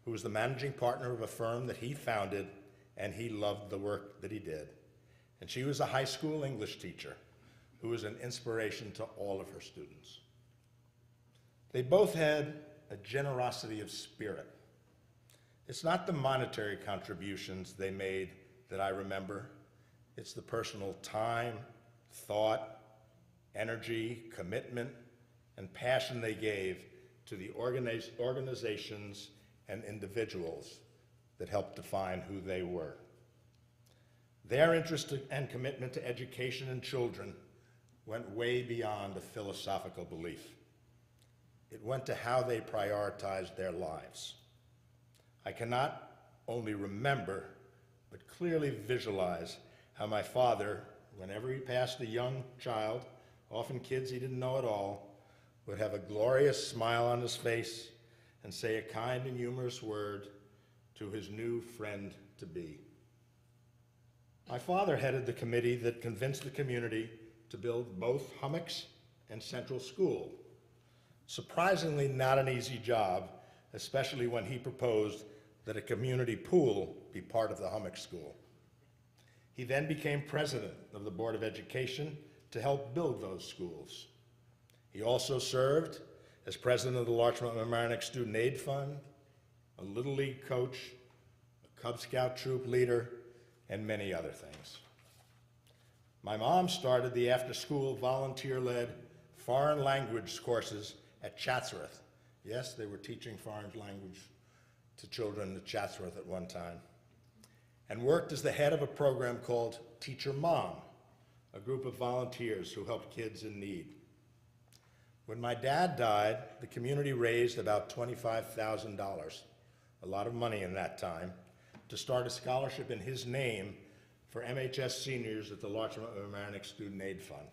F: who was the managing partner of a firm that he founded, and he loved the work that he did. And she was a high school English teacher who was an inspiration to all of her students. They both had a generosity of spirit. It's not the monetary contributions they made that I remember. It's the personal time, thought, energy, commitment, and passion they gave to the organizations and individuals that helped define who they were. Their interest and commitment to education and children went way beyond a philosophical belief. It went to how they prioritized their lives. I cannot only remember, but clearly visualize how my father, whenever he passed a young child, often kids he didn't know at all, would have a glorious smile on his face and say a kind and humorous word to his new friend-to-be. My father headed the committee that convinced the community to build both hummocks and central school. Surprisingly not an easy job, especially when he proposed that a community pool be part of the hummock school. He then became president of the Board of Education to help build those schools. He also served as president of the Larchmont Mamaroneck Student Aid Fund, a Little League coach, a Cub Scout troop leader, and many other things. My mom started the after-school volunteer-led foreign language courses at Chatsworth. Yes, they were teaching foreign language to children at Chatsworth at one time, and worked as the head of a program called Teacher Mom, a group of volunteers who helped kids in need. When my dad died, the community raised about $25,000, a lot of money in that time, to start a scholarship in his name for MHS seniors at the Larchmont Mamaroneck Student Aid Fund.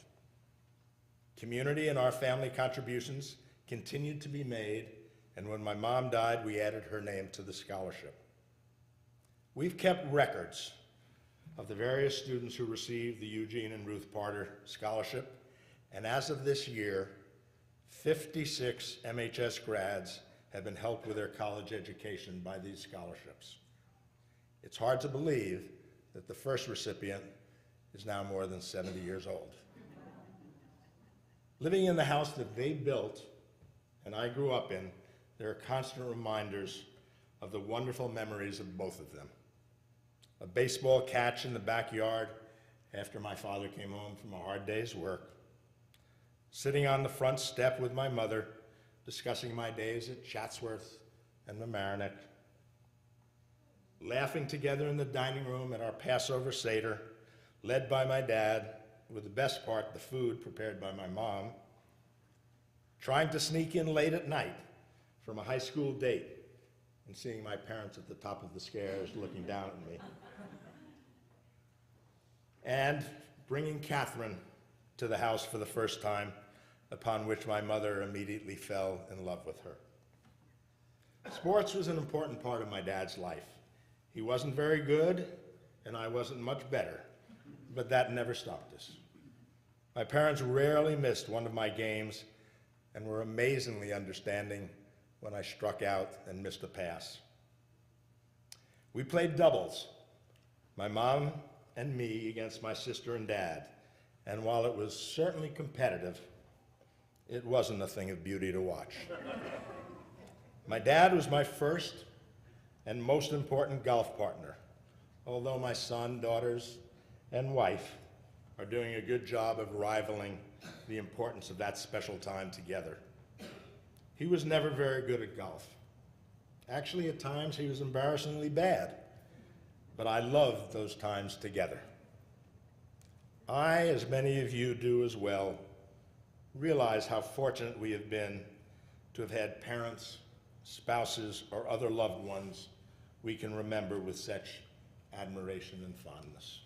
F: Community and our family contributions continued to be made, and when my mom died, we added her name to the scholarship. We've kept records of the various students who received the Eugene and Ruth Parter Scholarship, and as of this year, 56 MHS grads have been helped with their college education by these scholarships. It's hard to believe that the first recipient is now more than 70 years old. Living in the house that they built and I grew up in, there are constant reminders of the wonderful memories of both of them. A baseball catch in the backyard after my father came home from a hard day's work. Sitting on the front step with my mother, discussing my days at Chatsworth and Mamaroneck. Laughing together in the dining room at our Passover Seder, led by my dad, with the best part, the food prepared by my mom. Trying to sneak in late at night from a high school date and seeing my parents at the top of the stairs looking down at me. And bringing Catherine to the house for the first time, upon which my mother immediately fell in love with her. Sports was an important part of my dad's life. He wasn't very good, and I wasn't much better, but that never stopped us. My parents rarely missed one of my games and were amazingly understanding when I struck out and missed a pass. We played doubles, my mom and me against my sister and dad, and while it was certainly competitive, it wasn't a thing of beauty to watch. My dad was my first and most important golf partner, although my son, daughters, and wife are doing a good job of rivaling the importance of that special time together. He was never very good at golf. Actually, at times he was embarrassingly bad, but I loved those times together. I, as many of you do as well, realize how fortunate we have been to have had parents, spouses, or other loved ones we can remember with such admiration and fondness.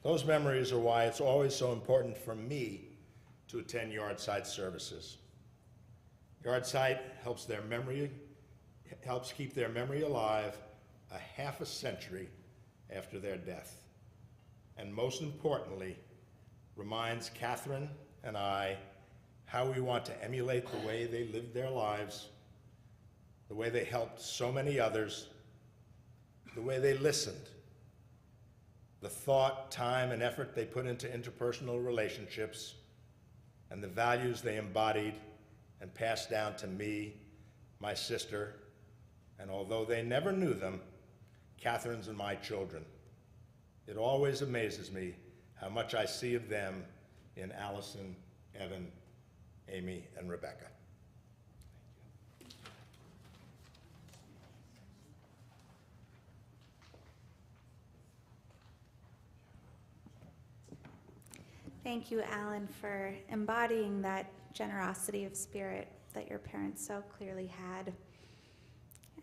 F: Those memories are why it's always so important for me to attend Yardside services. Yardside helps keep their memory alive a half a century after their death. And most importantly, reminds Catherine and I how we want to emulate the way they lived their lives, the way they helped so many others, the way they listened, the thought, time, and effort they put into interpersonal relationships, and the values they embodied and passed down to me, my sister, and although they never knew them, Catherine's and my children. It always amazes me how much I see of them in Allison, Evan, Amy, and Rebecca.
D: Thank you, Alan, for embodying that generosity of spirit that your parents so clearly had.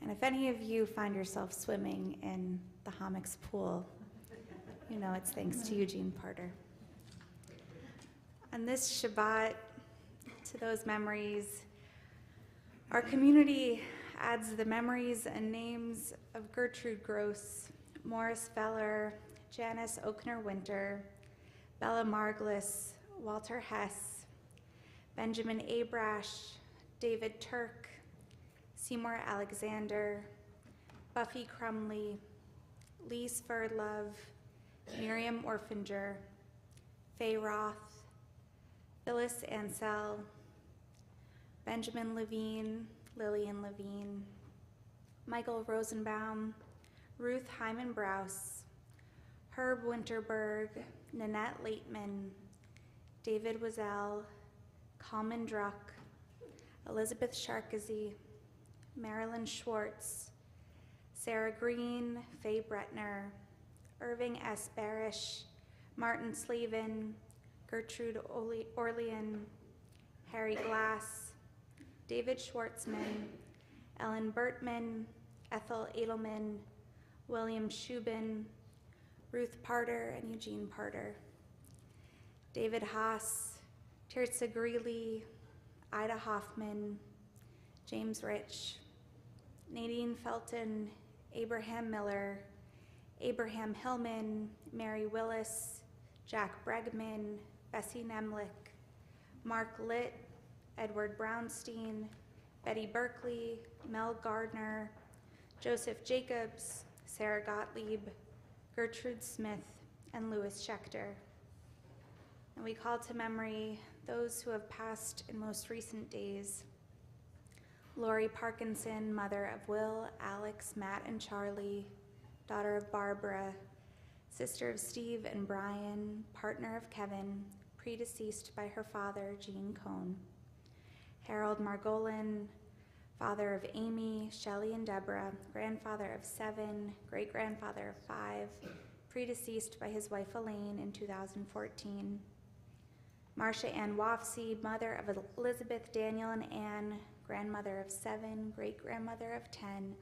D: And if any of you find yourself swimming in the Hommocks pool, you know it's thanks to Eugene Parter. On this Shabbat, to those memories, our community adds the memories and names of Gertrude Gross, Morris Feller, Janice Oakner-Winter, Bella Marglis, Walter Hess, Benjamin Abrash, David Turk, Seymour Alexander, Buffy Crumley, Lee Sverdlove, Miriam Orfinger, Faye Roth, Phyllis Ansell, Benjamin Levine, Lillian Levine, Michael Rosenbaum, Ruth Hyman Browse, Herb Winterberg, Nanette Laitman, David Wazell, Kalman Druck, Elizabeth Sharkazy, Marilyn Schwartz, Sarah Green, Faye Bretner, Irving S. Barish, Martin Slavin, Gertrude Orlean, Harry Glass, David Schwartzman, Ellen Bertman, Ethel Edelman, William Shubin, Ruth Parter and Eugene Parter, David Haas, Tirza Greeley, Ida Hoffman, James Rich, Nadine Felton, Abraham Miller, Abraham Hillman, Mary Willis, Jack Bregman, Bessie Nemlick, Mark Litt, Edward Brownstein, Betty Berkeley, Mel Gardner, Joseph Jacobs, Sarah Gottlieb, Gertrude Smith, and Louis Schechter. And we call to memory those who have passed in most recent days. Lori Parkinson, mother of Will, Alex, Matt, and Charlie, daughter of Barbara, sister of Steve and Brian, partner of Kevin, predeceased by her father, Gene Cohn. Harold Margolin, father of Amy, Shelley, and Deborah, grandfather of 7, great-grandfather of 5, predeceased by his wife Elaine in 2014. Marcia Ann Wofsy, mother of Elizabeth, Daniel, and Ann, grandmother of 7, great-grandmother of 10,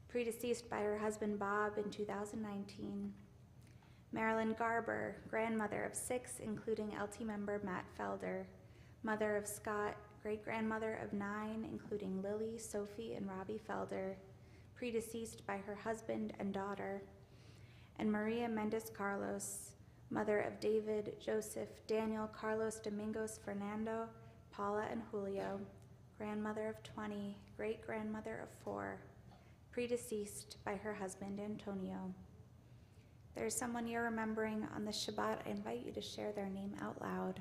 D: predeceased by her husband Bob in 2019. Marilyn Garber, grandmother of 6, including LT member Matt Felder, mother of Scott, great-grandmother of 9, including Lily, Sophie, and Robbie Felder, predeceased by her husband and daughter. And Maria Mendez Carlos, mother of David, Joseph, Daniel, Carlos, Domingos, Fernando, Paula, and Julio, grandmother of 20, great-grandmother of 4, predeceased by her husband Antonio. There's someone you're remembering on the Shabbat. I invite you to share their name out loud.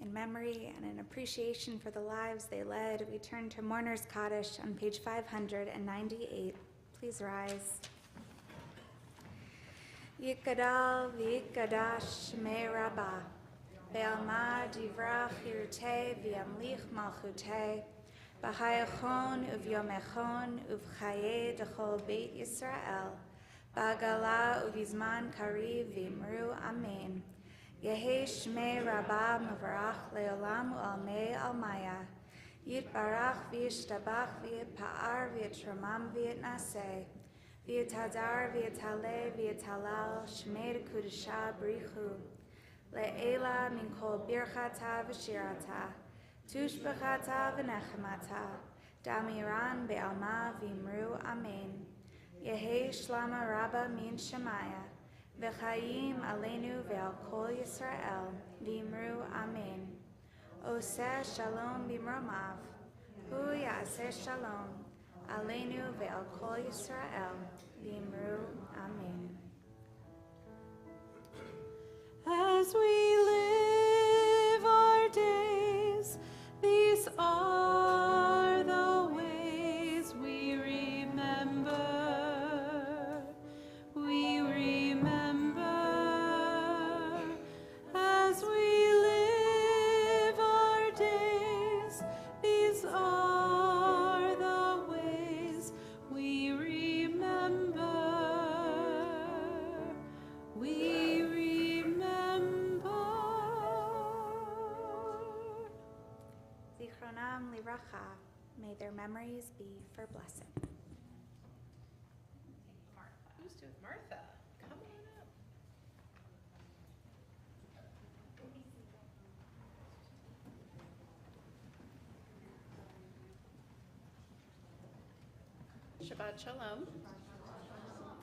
D: In memory and in appreciation for the lives they led, we turn to Mourner's Kaddish on page 598. Please rise. Yikadal v'yikadash shmei Rabbah, be'alma divrach hirutei v'yamlich malchutei, b'hayachon uvyomechon uvchaye dechol beit Yisrael, b'agala uvizman kariv v'imru amen. Yehi shmei Rabbah mavarach leolam u'almei almaya, yitbarach v'yishtabach v'yitpa'ar v'yitramam v'yitnaseh, v'yitadar v'yitale v'yitalal shmei kudusha brichu, le'ela min kol birchata v'shirata, tushbachata v'nechemata, damiran be'alma v'imru amen. Yehi shlama Rabbah min shemaya, v'chayim aleinu ve'al kol Yisrael, v'imru amen. Oseh shalom b'mromav, hu ya'aseh shalom, aleinu ve'al kol Yisrael, v'imru amen.
A: As we live our days, these are the ways we remember. We remember as we live our days. These are the ways we remember. We remember.
D: Zichronam livracha, may their memories be for blessing.
G: Who's doing Martha? Come on up. Shabbat Shalom.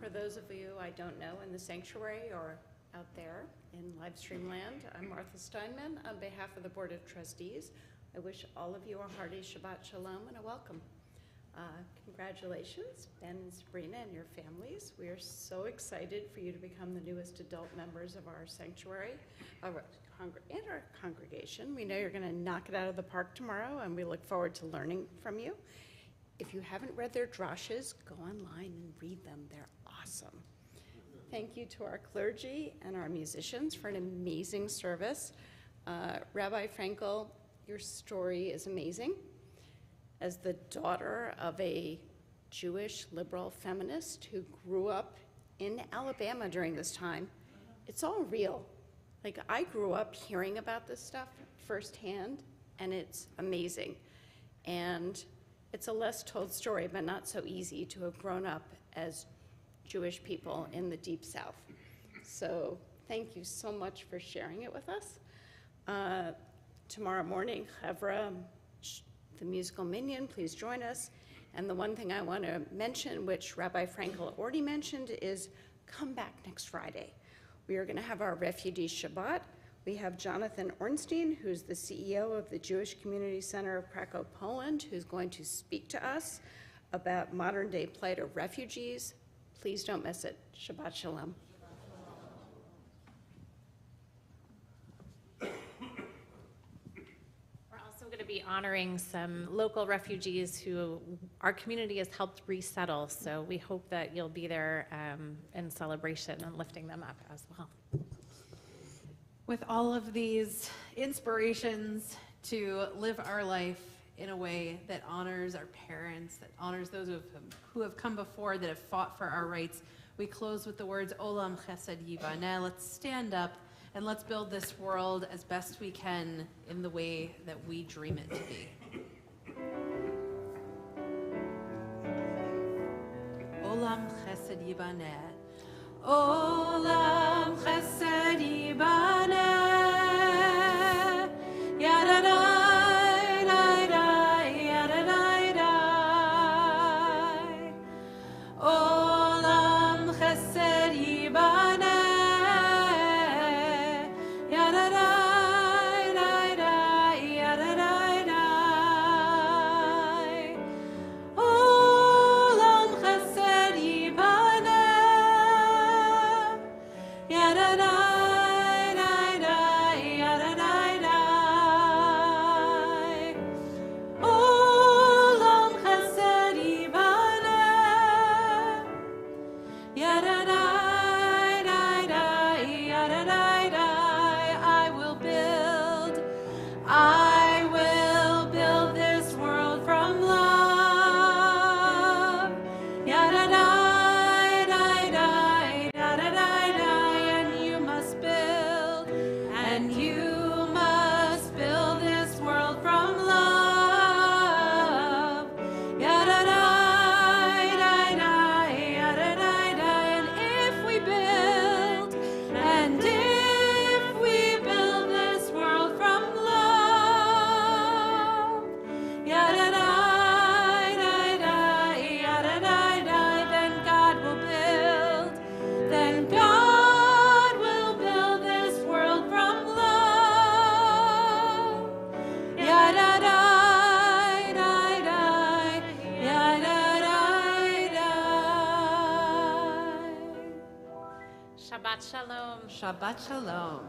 G: For those of you I don't know in the sanctuary or out there in live stream land, I'm Martha Steinman. On behalf of the Board of Trustees, I wish all of you a hearty Shabbat Shalom and a welcome. Congratulations, Ben and Sabrina and your families. We are so excited for you to become the newest adult members of our sanctuary and our congregation. We know you're going to knock it out of the park tomorrow, and we look forward to learning from you. If you haven't read their drashes, go online and read them. They're awesome. Thank you to our clergy and our musicians for an amazing service. Rabbi Frankel, your story is amazing. As the daughter of a Jewish liberal feminist who grew up in Alabama during this time, it's all real. Like, I grew up hearing about this stuff firsthand, and it's amazing. And it's a less told story, but not so easy to have grown up as Jewish people in the Deep South. So thank you so much for sharing it with us. Tomorrow morning, Chevra, the musical minion, please join us. And the one thing I want to mention, which Rabbi Frankel already mentioned, is come back next Friday. We are going to have our Refugee Shabbat. We have Jonathan Ornstein, who's the CEO of the Jewish Community Center of Krakow, Poland, who's going to speak to us about modern-day plight of refugees. Please don't miss it. Shabbat Shalom.
E: We're also going to be honoring some local refugees who our community has helped resettle. So we hope that you'll be there in celebration and lifting them up as well.
A: With all of these inspirations to live our life in a way that honors our parents, that honors those who have come before, that have fought for our rights, we close with the words, Olam Chesed Yibaneh. Let's stand up and let's build this world as best we can in the way that we dream it to be. Olam Chesed Yibaneh. Olam Chesed Yibaneh. Yadadai, dai, yadadai, dai. Olam Chesed Yibaneh. Yadadai, dai, yadadai, dai. Olam Chesed Yibaneh. Yadadai, dai, yadadai, dai. Olam Chesed Yibaneh. Yadadai, dai, yadadai, dai. I will build this world from love. Yadadai, dai, yadadai, dai. And you must build this world from love. Yadadai, dai, yadadai, dai. And if we build this world from love, yadadai, dai, yadadai, dai, then God will build this world from love. Yadadai, dai, yadadai, dai.
E: Shabbat Shalom.
A: Shabbat Shalom.